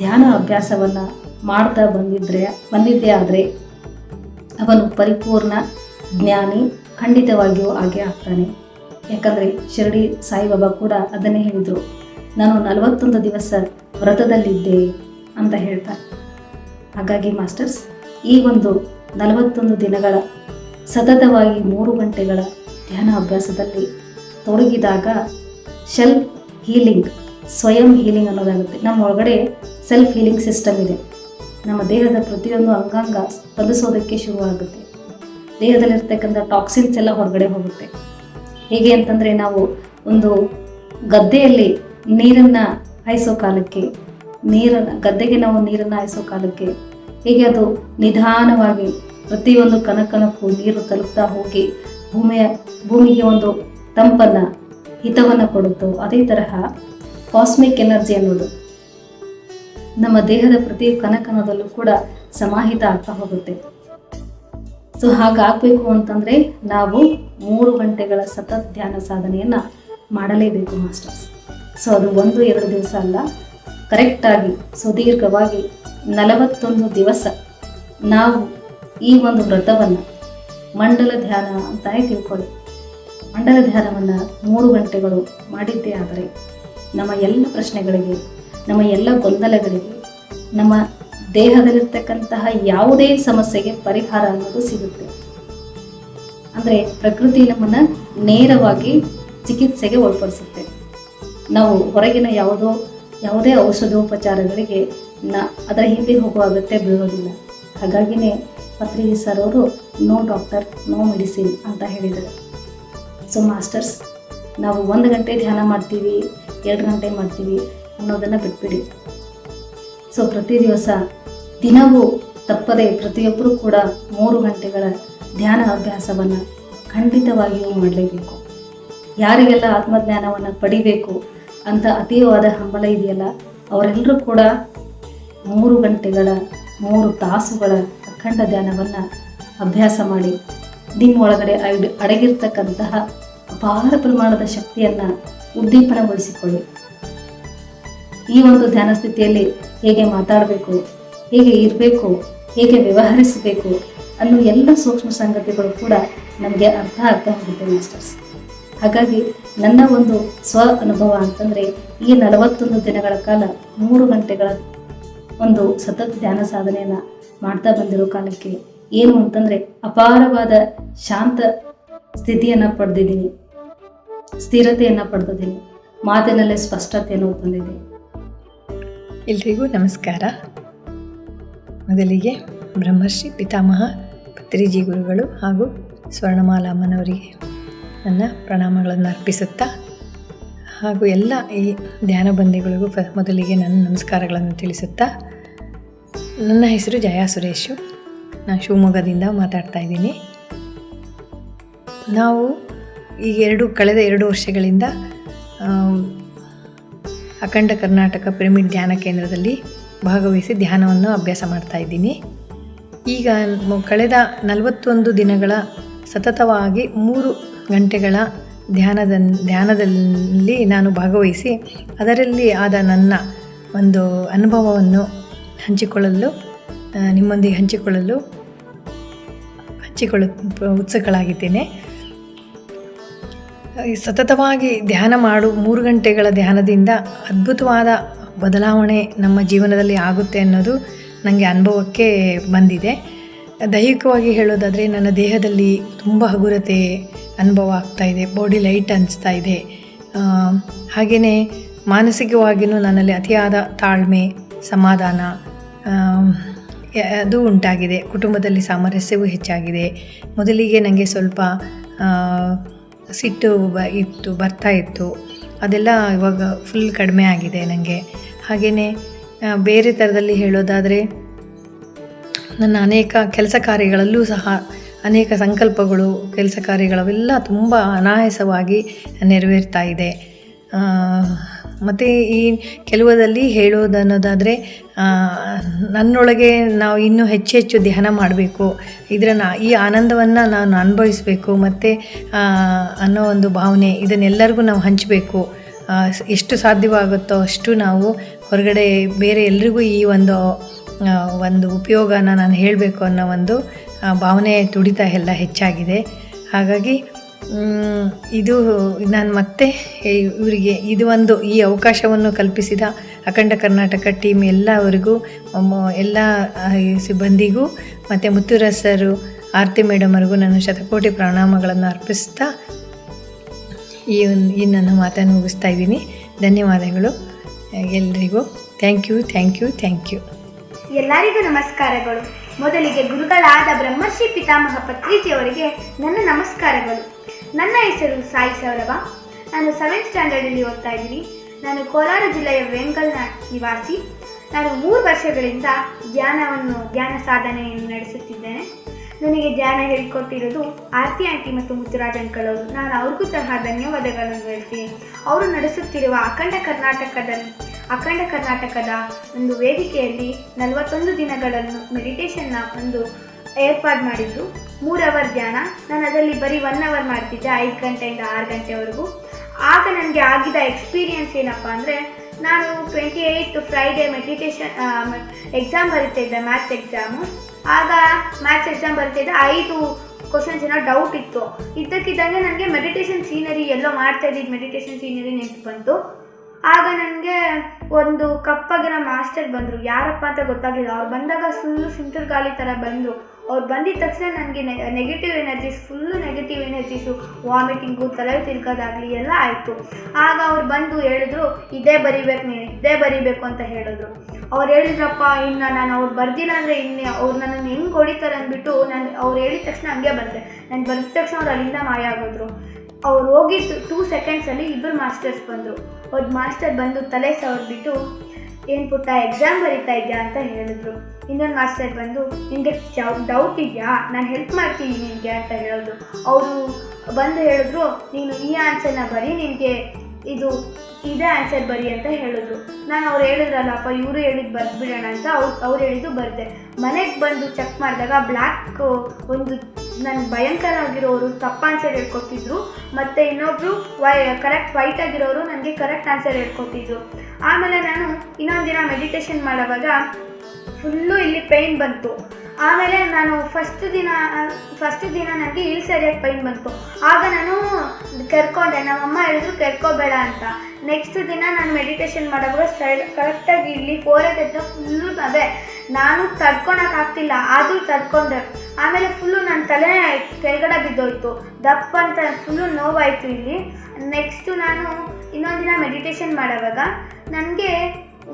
ಧ್ಯಾನ ಅಭ್ಯಾಸವನ್ನು ಮಾಡ್ತಾ ಬಂದಿದ್ದೇ ಆದರೆ ಅವನು ಪರಿಪೂರ್ಣ ಜ್ಞಾನಿ ಖಂಡಿತವಾಗಿಯೂ ಆಗೇ ಆಗ್ತಾನೆ. ಯಾಕಂದರೆ ಶಿರಡಿ ಸಾಯಿಬಾಬಾ ಕೂಡ ಅದನ್ನೇ ಹೇಳಿದರು, ನಾನು 41 ದಿವಸ ವ್ರತದಲ್ಲಿದ್ದೆ ಅಂತ ಹೇಳ್ತಾರೆ. ಹಾಗಾಗಿ ಮಾಸ್ಟರ್ಸ್, ಈ ಒಂದು 41 ದಿನಗಳ ಸತತವಾಗಿ 3 ಗಂಟೆಗಳ ಧ್ಯಾನ ಅಭ್ಯಾಸದಲ್ಲಿ ತೊಡಗಿದಾಗ ಸೆಲ್ಫ್ ಹೀಲಿಂಗ್, ಸ್ವಯಂ ಹೀಲಿಂಗ್ ಅನ್ನೋದಾಗುತ್ತೆ. ನಮ್ಮ ಒಳಗಡೆ ಸೆಲ್ಫ್ ಹೀಲಿಂಗ್ ಸಿಸ್ಟಮ್ ಇದೆ. ನಮ್ಮ ದೇಹದ ಪ್ರತಿಯೊಂದು ಅಂಗಾಂಗ ಸ್ಪಂದಿಸೋದಕ್ಕೆ ಶುರುವಾಗುತ್ತೆ. ದೇಹದಲ್ಲಿರ್ತಕ್ಕಂಥ ಟಾಕ್ಸಿನ್ಸ್ ಎಲ್ಲ ಹೊರಗಡೆ ಹೋಗುತ್ತೆ. ಹೇಗೆ ಅಂತಂದರೆ, ನಾವು ಒಂದು ಗದ್ದೆಯಲ್ಲಿ ನೀರನ್ನು ಹಾಯಿಸೋ ಕಾಲಕ್ಕೆ, ಗದ್ದೆಗೆ ನಾವು ನೀರನ್ನು ಹಾಯಿಸೋ ಕಾಲಕ್ಕೆ ಹೇಗೆ ಅದು ನಿಧಾನವಾಗಿ ಪ್ರತಿಯೊಂದು ಕಣಕಣಕ್ಕೂ ನೀರು ತಲುಪ್ತಾ ಹೋಗಿ ಭೂಮಿಗೆ ಒಂದು ತಂಪನ್ನು, ಹಿತವನ್ನು ಕೊಡುತ್ತೋ, ಅದೇ ತರಹ ಕಾಸ್ಮಿಕ್ ಎನರ್ಜಿ ಅನ್ನೋದು ನಮ್ಮ ದೇಹದ ಪ್ರತಿ ಕಣಕಣದಲ್ಲೂ ಕೂಡ ಸಮಾಹಿತ ಆಗ್ತಾ ಹೋಗುತ್ತೆ. ಸೊ ಹಾಗಾಗಬೇಕು ಅಂತಂದರೆ ನಾವು 3 ಗಂಟೆಗಳ ಸತತ ಧ್ಯಾನ ಸಾಧನೆಯನ್ನು ಮಾಡಲೇಬೇಕು ಮಾಸ್ಟರ್ಸ್. ಸೊ ಅದು 1-2 ದಿವಸ ಅಲ್ಲ, ಕರೆಕ್ಟಾಗಿ ಸುದೀರ್ಘವಾಗಿ 41 ದಿವಸ ನಾವು ಈ ಒಂದು ವ್ರತವನ್ನು ಮಂಡಲ ಧ್ಯಾನ ಅಂತಾನೆ ತಿಳ್ಕೊಳ್ಳಿ. ಮಂಡಲ ಧ್ಯಾನವನ್ನು 3 ಗಂಟೆಗಳು ಮಾಡಿದ್ದೇ ಆದರೆ ನಮ್ಮ ಎಲ್ಲ ಪ್ರಶ್ನೆಗಳಿಗೆ, ನಮ್ಮ ಎಲ್ಲ ಗೊಂದಲಗಳಿಗೆ, ನಮ್ಮ ದೇಹದಲ್ಲಿರ್ತಕ್ಕಂತಹ ಯಾವುದೇ ಸಮಸ್ಯೆಗೆ ಪರಿಹಾರ ಅನ್ನೋದು ಸಿಗುತ್ತೆ. ಅಂದರೆ ಪ್ರಕೃತಿ ನಮ್ಮನ್ನು ನೇರವಾಗಿ ಚಿಕಿತ್ಸೆಗೆ ಒಳಪಡಿಸುತ್ತೆ. ನಾವು ಹೊರಗಿನ ಯಾವುದೇ ಔಷಧೋಪಚಾರಗಳಿಗೆ ಅದರ ಹಿಂದೆ ಹೋಗುವ ಅಗತ್ಯ ಬೀಳೋದಿಲ್ಲ. ಹಾಗಾಗಿನೇ ಪತ್ರಿಜಿ ಸರ್ ಅವರು ನೋ ಡಾಕ್ಟರ್ ನೋ ಮೆಡಿಸಿನ್ ಅಂತ ಹೇಳಿದರು. ಸೊ ಮಾಸ್ಟರ್ಸ್, ನಾವು 1 ಗಂಟೆ ಧ್ಯಾನ ಮಾಡ್ತೀವಿ, 2 ಗಂಟೆ ಮಾಡ್ತೀವಿ ಅನ್ನೋದನ್ನು ಬಿಟ್ಬಿಡಿ. ಸೊ ಪ್ರತಿ ದಿವಸ ದಿನವೂ ತಪ್ಪದೆ ಪ್ರತಿಯೊಬ್ಬರೂ ಕೂಡ 3 ಗಂಟೆಗಳ ಧ್ಯಾನ ಅಭ್ಯಾಸವನ್ನು ಖಂಡಿತವಾಗಿಯೂ ಮಾಡಲೇಬೇಕು. ಯಾರಿಗೆಲ್ಲ ಆತ್ಮಜ್ಞಾನವನ್ನು ಪಡಿಬೇಕು ಅಂತ ಅತೀವಾದ ಹಂಬಲ ಇದೆಯಲ್ಲ, ಅವರೆಲ್ಲರೂ ಕೂಡ 3 ಗಂಟೆಗಳ 3 ತಾಸುಗಳ ಅಖಂಡ ಧ್ಯಾನವನ್ನು ಅಭ್ಯಾಸ ಮಾಡಿ ನಿಮ್ಮ ಒಳಗಡೆ ಅಡಗಿರ್ತಕ್ಕಂತಹ ಅಪಾರ ಪ್ರಮಾಣದ ಶಕ್ತಿಯನ್ನು ಉದ್ದೀಪನಗೊಳಿಸಿಕೊಳ್ಳಿ. ಈ ಒಂದು ಧ್ಯಾನ ಸ್ಥಿತಿಯಲ್ಲಿ ಹೇಗೆ ಮಾತಾಡಬೇಕು, ಹೇಗೆ ಇರಬೇಕು, ಹೇಗೆ ವ್ಯವಹರಿಸಬೇಕು ಅನ್ನೋ ಎಲ್ಲ ಸೂಕ್ಷ್ಮ ಸಂಗತಿಗಳು ಕೂಡ ನಮಗೆ ಅರ್ಥ ಆಗ್ತಾ ಹೋಗುತ್ತೆ ಮಾಸ್ಟರ್ಸ್. ಹಾಗಾಗಿ ನನ್ನ ಒಂದು ಸ್ವ ಅನುಭವ ಅಂತಂದರೆ, ಈ 41 ದಿನಗಳ ಕಾಲ 3 ಗಂಟೆಗಳ ಒಂದು ಸತತ ಧ್ಯಾನ ಸಾಧನೆಯನ್ನು ಮಾಡ್ತಾ ಬಂದಿರೋ ಕಾಲಕ್ಕೆ ಏನು ಅಂತಂದರೆ ಅಪಾರವಾದ ಶಾಂತ ಸ್ಥಿತಿಯನ್ನು ಪಡೆದಿದ್ದೀನಿ, ಸ್ಥಿರತೆಯನ್ನು ಪಡೆದಿದ್ದೀನಿ, ಮಾತಿನಲ್ಲೇ ಸ್ಪಷ್ಟತೆಯನ್ನು ತಂದಿದೆ. ಎಲ್ರಿಗೂ ನಮಸ್ಕಾರ. ಮೊದಲಿಗೆ ಬ್ರಹ್ಮರ್ಷಿ ಪಿತಾಮಹ ಪತ್ರಿಜಿ ಗುರುಗಳು ಹಾಗೂ ಸ್ವರ್ಣಮಾಲಾಮ್ಮನವರಿಗೆ ನನ್ನ ಪ್ರಣಾಮಗಳನ್ನು ಅರ್ಪಿಸುತ್ತಾ, ಹಾಗೂ ಎಲ್ಲ ಈ ಧ್ಯಾನ ಬಂದಿಗಳಿಗೂ ಮೊದಲಿಗೆ ನನ್ನ ನಮಸ್ಕಾರಗಳನ್ನು ತಿಳಿಸುತ್ತಾ, ನನ್ನ ಹೆಸರು ಜಯಾ ಸುರೇಶು, ನಾನು ಶಿವಮೊಗ್ಗದಿಂದ ಮಾತಾಡ್ತಾ ಇದ್ದೀನಿ. ನಾವು ಕಳೆದ 2 ವರ್ಷಗಳಿಂದ ಅಖಂಡ ಕರ್ನಾಟಕ ಪಿರಮಿಡ್ ಧ್ಯಾನ ಕೇಂದ್ರದಲ್ಲಿ ಭಾಗವಹಿಸಿ ಧ್ಯಾನವನ್ನು ಅಭ್ಯಾಸ ಮಾಡ್ತಾ ಇದ್ದೀನಿ. ಈಗ ಕಳೆದ 41 ದಿನಗಳ ಸತತವಾಗಿ 3 ಗಂಟೆಗಳ ಧ್ಯಾನದಲ್ಲಿ ನಾನು ಭಾಗವಹಿಸಿ ಅದರಲ್ಲಿ ಆದ ನನ್ನ ಒಂದು ಅನುಭವವನ್ನು ನಿಮ್ಮೊಂದಿಗೆ ಹಂಚಿಕೊಳ್ಳಲು ಉತ್ಸುಕಳಾಗಿದ್ದೇನೆ. ಸತತವಾಗಿ ಧ್ಯಾನ 3 ಗಂಟೆಗಳ ಧ್ಯಾನದಿಂದ ಅದ್ಭುತವಾದ ಬದಲಾವಣೆ ನಮ್ಮ ಜೀವನದಲ್ಲಿ ಆಗುತ್ತೆ ಅನ್ನೋದು ನನಗೆ ಅನುಭವಕ್ಕೆ ಬಂದಿದೆ. ದೈಹಿಕವಾಗಿ ಹೇಳೋದಾದರೆ ನನ್ನ ದೇಹದಲ್ಲಿ ತುಂಬ ಹಗುರತೆ ಅನುಭವ ಆಗ್ತಾಯಿದೆ, ಬಾಡಿ ಲೈಟ್ ಅನಿಸ್ತಾ ಇದೆ. ಹಾಗೆಯೇ ಮಾನಸಿಕವಾಗಿಯೂ ನನ್ನಲ್ಲಿ ಅತಿಯಾದ ತಾಳ್ಮೆ, ಸಮಾಧಾನ ಅದು ಉಂಟಾಗಿದೆ. ಕುಟುಂಬದಲ್ಲಿ ಸಾಮರಸ್ಯವೂ ಹೆಚ್ಚಾಗಿದೆ. ಮೊದಲಿಗೆ ನನಗೆ ಸ್ವಲ್ಪ ಸಿಟ್ಟು ಬರ್ತಾಯಿತ್ತು, ಅದೆಲ್ಲ ಇವಾಗ ಫುಲ್ ಕಡಿಮೆ ಆಗಿದೆ ನನಗೆ. ಹಾಗೆಯೇ ಬೇರೆ ಥರದಲ್ಲಿ ಹೇಳೋದಾದರೆ ನನ್ನ ಅನೇಕ ಕೆಲಸ ಕಾರ್ಯಗಳಲ್ಲೂ ಸಹ ಅನೇಕ ಸಂಕಲ್ಪಗಳು, ಕೆಲಸ ಕಾರ್ಯಗಳೆಲ್ಲ ತುಂಬ ಅನಾಯಾಸವಾಗಿ ನೆರವೇರ್ತಾ ಇದೆ. ಮತ್ತು ಈ ಕೆಲವದಲ್ಲಿ ಹೇಳೋದನ್ನೋದಾದರೆ ನನ್ನೊಳಗೆ ನಾವು ಇನ್ನೂ ಹೆಚ್ಚು ಧ್ಯಾನ ಮಾಡಬೇಕು, ಈ ಆನಂದವನ್ನು ನಾನು ಅನುಭವಿಸಬೇಕು ಮತ್ತು ಅನ್ನೋ ಒಂದು ಭಾವನೆ, ಇದನ್ನೆಲ್ಲರಿಗೂ ನಾವು ಹಂಚಬೇಕು. ಎಷ್ಟು ಸಾಧ್ಯವಾಗುತ್ತೋ ಅಷ್ಟು ನಾವು ಹೊರಗಡೆ ಬೇರೆ ಎಲ್ರಿಗೂ ಈ ಒಂದು ಉಪಯೋಗನ ನಾನು ಹೇಳಬೇಕು ಅನ್ನೋ ಒಂದು ಭಾವನೆ ತುಡಿತ ಎಲ್ಲ ಹೆಚ್ಚಾಗಿದೆ. ಹಾಗಾಗಿ ಇದು ನಾನು ಮತ್ತೆ ಇವರಿಗೆ ಈ ಅವಕಾಶವನ್ನು ಕಲ್ಪಿಸಿದ ಅಖಂಡ ಕರ್ನಾಟಕ ಟೀಮ್ ಎಲ್ಲವರಿಗೂ, ಎಲ್ಲ ಸಿಬ್ಬಂದಿಗೂ ಮತ್ತು ಮುತ್ತುರಾಜ್ ಸರು, ಆರತಿ ಮೇಡಮ್ ಅವರಿಗೂ ನಾನು ಶತಕೋಟಿ ಪ್ರಣಾಮಗಳನ್ನು ಅರ್ಪಿಸ್ತಾ ಈ ನನ್ನ ಮಾತನ್ನು ಮುಗಿಸ್ತಾ ಇದ್ದೀನಿ. ಧನ್ಯವಾದಗಳು ಎಲ್ರಿಗೂ. Thank you. ಎಲ್ಲರಿಗೂ ನಮಸ್ಕಾರಗಳು. ಮೊದಲಿಗೆ ಗುರುಗಳಾದ ಬ್ರಹ್ಮರ್ಷಿ ಪಿತಾಮಹ ಪತ್ರಿಜಿಯವರಿಗೆ ನನ್ನ ನಮಸ್ಕಾರಗಳು. ನನ್ನ ಹೆಸರು ಸಾಯಿ ಸೌರಭ. ನಾನು 7th ಸ್ಟ್ಯಾಂಡರ್ಡಲ್ಲಿ ಓದ್ತಾ ಇದ್ದೀನಿ. ನಾನು ಕೋಲಾರ ಜಿಲ್ಲೆಯ ವೆಂಗಲ್ನ ನಿವಾಸಿ. ನಾನು 3 ವರ್ಷಗಳಿಂದ ಧ್ಯಾನ ಸಾಧನೆಯನ್ನು ನಡೆಸುತ್ತಿದ್ದೇನೆ. ನನಗೆ ಧ್ಯಾನ ಹೇಳಿಕೊಟ್ಟಿರೋದು ಆರತಿ ಆಂಟಿ ಮತ್ತು ಮುತ್ತುರಾಜ್ ಅಂಕಲ್ ಅವರು. ನಾನು ಅವ್ರಿಗೂ ಸಹ ಧನ್ಯವಾದಗಳನ್ನು ಹೇಳ್ತೀನಿ. ಅವರು ನಡೆಸುತ್ತಿರುವ ಅಖಂಡ ಕರ್ನಾಟಕದ ಒಂದು ವೇದಿಕೆಯಲ್ಲಿ 41 ದಿನಗಳನ್ನು ಮೆಡಿಟೇಷನ್ನ ಒಂದು ಏರ್ಪಾಡು ಮಾಡಿದ್ದು. 3 ಅವರ್ ಧ್ಯಾನ. ನಾನು ಅದರಲ್ಲಿ ಬರೀ 1 ಅವರ್ ಮಾಡ್ತಿದ್ದೆ, 5 ಗಂಟೆಯಿಂದ 6 ಗಂಟೆವರೆಗೂ. ಆಗ ನನಗೆ ಆಗಿದ್ದ ಎಕ್ಸ್ಪೀರಿಯನ್ಸ್ ಏನಪ್ಪ ಅಂದರೆ, ನಾನು 28 ಫ್ರೈಡೇ ಮೆಡಿಟೇಷನ್ ಎಕ್ಸಾಮ್ ಬರೀತಿದ್ದೆ, ಮ್ಯಾಥ್ಸ್ ಎಕ್ಸಾಮು. ಆಗ ಮ್ಯಾಥ್ಸ್ ಎಕ್ಸಾಮ್ ಬರೀತಿದ್ದೆ, 5 ಕ್ವಶನ್ಸ್ ಏನೋ ಡೌಟ್ ಇತ್ತು. ಇದ್ದಕ್ಕಿದ್ದಂಗೆ ನನಗೆ ಮೆಡಿಟೇಷನ್ ಸೀನರಿ ಎಲ್ಲೋ ಮಾಡ್ತಾ ಇದ್ದಿದ್ದು ಮೆಡಿಟೇಷನ್ ಸೀನರಿ ನೆನಪು ಬಂತು. ಆಗ ನನಗೆ ಒಂದು ಕಪ್ಪಗಿನ ಮಾಸ್ಟರ್ ಬಂದರು. ಯಾರಪ್ಪ ಅಂತ ಗೊತ್ತಾಗಲಿಲ್ಲ. ಅವ್ರು ಬಂದಾಗ ಫುಲ್ಲು ಸಿಂಟರ್ ಗಾಳಿ ಥರ ಬಂದರು. ಅವ್ರು ಬಂದಿದ್ದ ತಕ್ಷಣ ನನಗೆ ನೆಗೆಟಿವ್ ಎನರ್ಜೀಸು, ವಾಮಿಟಿಂಗು, ತಲೆ ತಿರ್ಗೋದಾಗಲಿ ಎಲ್ಲ ಆಯಿತು. ಆಗ ಅವ್ರು ಬಂದು ಹೇಳಿದ್ರು, ಇದೇ ಬರೀಬೇಕು ಅಂತ ಹೇಳಿದ್ರು. ಅವ್ರು ಹೇಳಿದ್ರಪ್ಪ, ಇನ್ನು ನಾನು ಅವ್ರು ಬರ್ದಿಲ್ಲ ಅಂದರೆ ಅವ್ರು ನನ್ನನ್ನು ಹೆಂಗೆ ಹೊಡಿತಾರೆ ಅಂದ್ಬಿಟ್ಟು ಅವ್ರು ಹೇಳಿದ ತಕ್ಷಣ ಹಂಗೆ ಬಂದೆ. ನಾನು ಬರೆದ ತಕ್ಷಣ ಅವ್ರು ಅಲ್ಲಿಂದ ಮಾಯ ಆಗೋದ್ರು. ಅವ್ರು ಹೋಗಿದ್ದು 2 ಸೆಕೆಂಡ್ಸಲ್ಲಿ 2 ಮಾಸ್ಟರ್ಸ್ ಬಂದರು. ಒಬ್ಬ ಮಾಸ್ಟರ್ ಬಂದು ತಲೆ ಸವರ್ಬಿಟ್ಟು, ಏನು ಪುಟ್ಟ ಎಕ್ಸಾಮ್ ಬರೀತಾ ಇದೆಯಾ ಅಂತ ಹೇಳಿದ್ರು. ಇನ್ನೊಂದು ಮಾಸ್ಟರ್ ಬಂದು, ನಿನಗೆ ಡೌಟ್ ಇದೆಯಾ, ನಾನು ಹೆಲ್ಪ್ ಮಾಡ್ತೀನಿ ನಿನಗೆ ಅಂತ ಹೇಳಿದ್ರು. ಅವರು ಬಂದು ಹೇಳಿದ್ರು, ನೀನು ಈ ಆನ್ಸರ್ನ ಬರೀ, ನಿನಗೆ ಇದೇ ಆನ್ಸರ್ ಬರಿ ಅಂತ ಹೇಳಿದ್ರು. ನಾನು ಅವ್ರು ಹೇಳಿದ್ರಲ್ಲಪ್ಪ, ಇವರು ಹೇಳಿದ್ದು ಬರ್ದ್ಬಿಡೋಣ ಅಂತ ಅವ್ರು ಹೇಳಿದ್ದು ಬರೆದೆ. ಮನೆಗೆ ಬಂದು ಚೆಕ್ ಮಾಡಿದಾಗ ಬ್ಲ್ಯಾಕ್ ಒಂದು ನನ್ನ ಭಯಂಕರ ಆಗಿರೋರು ತಪ್ಪು ಆನ್ಸರ್ ಹೇಳ್ಕೊಟ್ಟಿದ್ರು, ಮತ್ತು ಇನ್ನೊಬ್ಬರು ಕರೆಕ್ಟ್ ವೈಟ್ ಆಗಿರೋರು ನನಗೆ ಕರೆಕ್ಟ್ ಆನ್ಸರ್ ಹೇಳ್ಕೊಟ್ಟಿದ್ರು. ಆಮೇಲೆ ನಾನು ಇನ್ನೊಂದು ದಿನ ಮೆಡಿಟೇಷನ್ ಮಾಡೋವಾಗ ಫುಲ್ಲು ಇಲ್ಲಿ ಪೇಯ್ನ್ ಬಂತು. ಆಮೇಲೆ ನಾನು ಫಸ್ಟ್ ದಿನ ನನಗೆ ಇಲ್ಲಿ ಸರಿಯಾಗಿ ಪೈನ್ ಬಂತು. ಆಗ ನಾನು ಕೆರ್ಕೊಂಡೆ. ನಮ್ಮಮ್ಮ ಹೇಳಿದ್ರು ಕೆರ್ಕೋಬೇಡ ಅಂತ. ನೆಕ್ಸ್ಟ್ ದಿನ ನಾನು ಮೆಡಿಟೇಷನ್ ಮಾಡುವಾಗ ಕರೆಕ್ಟಾಗಿ ಇಲ್ಲಿ ಫೋರೆಡ್ ಹತ್ರ ಫುಲ್ಲು ಅದೇ ನಾನು ತಡ್ಕೊಳಕ್ಕಾಗ್ತಿಲ್ಲ, ಆದರೂ ತಡ್ಕೊಂಡೆ. ಆಮೇಲೆ ಫುಲ್ಲು ನನ್ನ ತಲೆ ಕೆಳಗಡೆ ಬಿದ್ದೋಯ್ತು, ದಪ್ಪ ಅಂತ ಫುಲ್ಲು ನೋವಾಯಿತು ಇಲ್ಲಿ. ನೆಕ್ಸ್ಟು ನಾನು ಇನ್ನೊಂದು ದಿನ ಮೆಡಿಟೇಷನ್ ಮಾಡುವಾಗ ನನಗೆ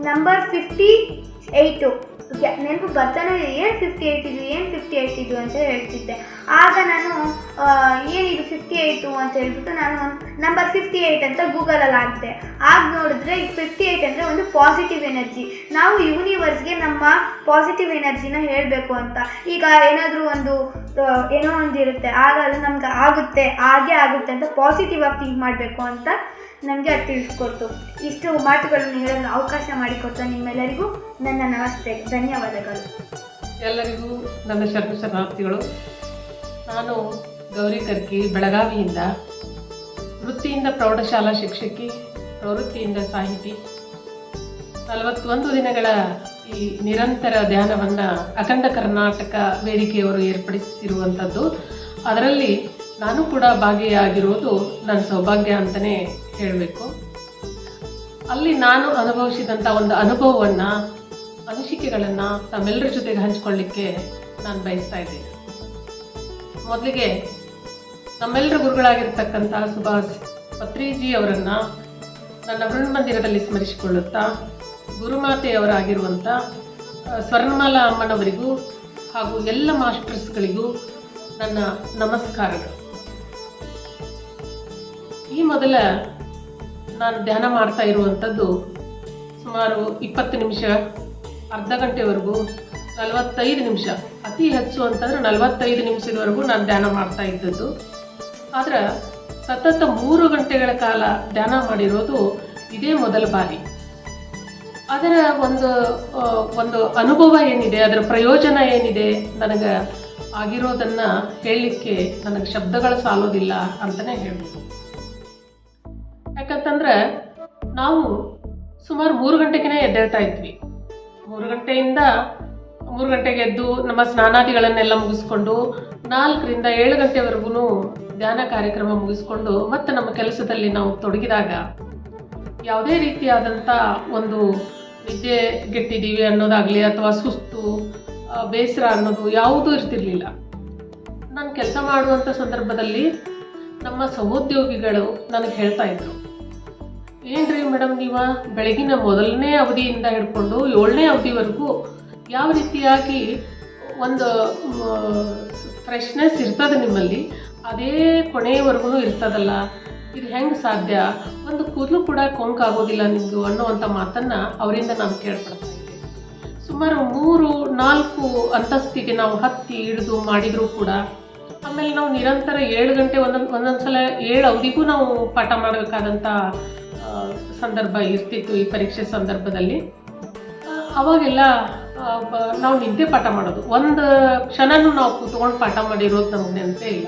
ನಂಬರ್ 58 ನೆನಪು ಬರ್ತಾನೆ, ಏನು 58 ಇದು ಅಂತ ಹೇಳ್ತಿದ್ದೆ. ಆಗ ನಾನು ಏನಿದು 58 ಅಂತ ಹೇಳ್ಬಿಟ್ಟು ನಾನು ನಂಬರ್ 58 ಅಂತ ಗೂಗಲಲ್ಲಿ ಹಾಕಿದೆ. ಆಗ ನೋಡಿದ್ರೆ 58 ಅಂದರೆ ಒಂದು ಪಾಸಿಟಿವ್ ಎನರ್ಜಿ. ನಾವು ಯೂನಿವರ್ಸ್ಗೆ ನಮ್ಮ ಪಾಸಿಟಿವ್ ಎನರ್ಜಿನ ಹೇಳಬೇಕು ಅಂತ. ಈಗ ಏನಾದರೂ ಏನೋ ಒಂದಿರುತ್ತೆ, ಆಗ ಅದು ನಮ್ಗೆ ಹಾಗೆ ಆಗುತ್ತೆ ಅಂತ ಪಾಸಿಟಿವ್ ಆಗಿ ಥಿಂಕ್ ಮಾಡಬೇಕು ಅಂತ ನಮಗೆ ಅದು ತಿಳಿಸ್ಕೊಡ್ತು. ಇಷ್ಟು ಮಾತುಗಳನ್ನು ಹೇಳಲು ಅವಕಾಶ ಮಾಡಿಕೊಡ್ತಾ ನಿಮ್ಮೆಲ್ಲರಿಗೂ ನನ್ನ ನಮಸ್ತೆ, ಧನ್ಯವಾದಗಳು. ಎಲ್ಲರಿಗೂ ನನ್ನ ಶರಣಾರ್ಥಿಗಳು. ನಾನು ಗೌರಿ ಕರ್ಕಿ, ಬೆಳಗಾವಿಯಿಂದ. ವೃತ್ತಿಯಿಂದ ಪ್ರೌಢಶಾಲಾ ಶಿಕ್ಷಕಿ, ಪ್ರವೃತ್ತಿಯಿಂದ ಸಾಹಿತಿ. 41 ದಿನಗಳ ಈ ನಿರಂತರ ಧ್ಯಾನವನ್ನು ಅಖಂಡ ಕರ್ನಾಟಕ ವೇದಿಕೆಯವರು ಏರ್ಪಡಿಸಿರುವಂಥದ್ದು. ಅದರಲ್ಲಿ ನಾನು ಕೂಡ ಭಾಗಿಯಾಗಿರುವುದು ನನ್ನ ಸೌಭಾಗ್ಯ ಅಂತಲೇ ಹೇಳಬೇಕು. ಅಲ್ಲಿ ನಾನು ಅನುಭವಿಸಿದಂಥ ಒಂದು ಅನುಭವವನ್ನು, ಅನಿಸಿಕೆಗಳನ್ನು ತಮ್ಮೆಲ್ಲರ ಜೊತೆಗೆ ಹಂಚಿಕೊಳ್ಳಿಕ್ಕೆ ನಾನು ಬಯಸ್ತಾ ಇದ್ದೇನೆ. ಮೊದಲಿಗೆ ನಮ್ಮೆಲ್ಲರ ಗುರುಗಳಾಗಿರ್ತಕ್ಕಂಥ ಸುಭಾಷ್ ಪತ್ರಿಜಿ ಅವರನ್ನು ನನ್ನ ಮಂದಿರದಲ್ಲಿ ಸ್ಮರಿಸಿಕೊಳ್ಳುತ್ತಾ, ಗುರುಮಾತೆಯವರಾಗಿರುವಂಥ ಸ್ವರ್ಣಮಾಲಾ ಅಮ್ಮನವರಿಗೂ ಹಾಗೂ ಎಲ್ಲ ಮಾಸ್ಟರ್ಸ್ಗಳಿಗೂ ನನ್ನ ನಮಸ್ಕಾರಗಳು. ಈ ಮೊದಲ ನಾನು ಧ್ಯಾನ ಮಾಡ್ತಾ ಇರುವಂಥದ್ದು ಸುಮಾರು 20 ನಿಮಿಷ, ಅರ್ಧ ಗಂಟೆವರೆಗೂ, 45 ನಿಮಿಷ, ಅತಿ ಹೆಚ್ಚು ಅಂತಂದರೆ 45 ನಿಮಿಷದವರೆಗೂ ನಾನು ಧ್ಯಾನ ಮಾಡ್ತಾ ಇದ್ದದ್ದು. ಆದರೆ ಸತತ 3 ಗಂಟೆಗಳ ಕಾಲ ಧ್ಯಾನ ಮಾಡಿರೋದು ಇದೇ ಮೊದಲ ಬಾರಿ. ಅದರ ಒಂದು ಅನುಭವ ಏನಿದೆ, ಅದರ ಪ್ರಯೋಜನ ಏನಿದೆ ನನಗೆ ಆಗಿರೋದನ್ನು ಹೇಳಲಿಕ್ಕೆ ನನಗೆ ಶಬ್ದಗಳು ಸಾಲೋದಿಲ್ಲ ಅಂತಲೇ ಹೇಳ್ಬೋದು. ಯಾಕಂತಂದ್ರೆ ನಾವು ಸುಮಾರು 3 ಗಂಟೆಗೆ ಎದ್ದೇಳ್ತಾ ಇದ್ವಿ. 3 ಗಂಟೆಗೆ ಎದ್ದು ನಮ್ಮ ಸ್ನಾನಾದಿಗಳನ್ನೆಲ್ಲ ಮುಗಿಸ್ಕೊಂಡು 4 ರಿಂದ 7 ಗಂಟೆವರೆಗೂ ಧ್ಯಾನ ಕಾರ್ಯಕ್ರಮ ಮುಗಿಸ್ಕೊಂಡು ಮತ್ತೆ ನಮ್ಮ ಕೆಲಸದಲ್ಲಿ ನಾವು ತೊಡಗಿದಾಗ ಯಾವುದೇ ರೀತಿಯಾದಂಥ ಒಂದು ನಿದ್ದೆಗೆಟ್ಟಿದ್ದೀವಿ ಅನ್ನೋದಾಗಲಿ ಅಥವಾ ಸುಸ್ತು, ಬೇಸರ ಅನ್ನೋದು ಯಾವುದೂ ಇರ್ತಿರ್ಲಿಲ್ಲ. ನಾನು ಕೆಲಸ ಮಾಡುವಂಥ ಸಂದರ್ಭದಲ್ಲಿ ನಮ್ಮ ಸಹೋದ್ಯೋಗಿಗಳು ನನಗೆ ಹೇಳ್ತಾ ಇದ್ರು, ಏನ್ರಿ ಮೇಡಮ್, ನೀವು ಬೆಳಗಿನ ಮೊದಲನೇ ಅವಧಿಯಿಂದ ಹಿಡ್ಕೊಂಡು 7ನೇ ಅವಧಿವರೆಗೂ ಯಾವ ರೀತಿಯಾಗಿ ಒಂದು ಫ್ರೆಶ್ನೆಸ್ ಇರ್ತದೆ ನಿಮ್ಮಲ್ಲಿ, ಅದೇ ಕೊನೆಯವರೆಗೂ ಇರ್ತದಲ್ಲ, ಇದು ಹೆಂಗೆ ಸಾಧ್ಯ, ಒಂದು ಕೂದಲು ಕೂಡ ಕೊಂಕಾಗೋದಿಲ್ಲ ನಿಮ್ಮದು ಅನ್ನೋವಂಥ ಮಾತನ್ನು ಅವರಿಂದ ನಾನು ಕೇಳ್ಪಡ್ತಾ ಇದ್ದೆ. ಸುಮಾರು 3-4 ಅಂತಸ್ತಿಗೆ ನಾವು ಹತ್ತಿ ಇಳಿದು ಮಾಡಿದರೂ ಕೂಡ, ಆಮೇಲೆ ನಾವು ನಿರಂತರ 7 ಗಂಟೆ ಒಂದೊಂದು ಸಲ 7 ಅವಧಿಗೂ ನಾವು ಪಾಠ ಮಾಡಬೇಕಾದಂಥ ಸಂದರ್ಭ ಇರ್ತಿತ್ತು ಈ ಪರೀಕ್ಷೆ ಸಂದರ್ಭದಲ್ಲಿ. ಅವಾಗೆಲ್ಲ ನಾವು ನಿದ್ದೆ ಪಾಠ ಮಾಡೋದು, ಒಂದು ಕ್ಷಣನೂ ನಾವು ಕೂತ್ಕೊಂಡು ಪಾಠ ಮಾಡಿರೋದು ನಮಗೆ ನೆನಪೇ ಇಲ್ಲ.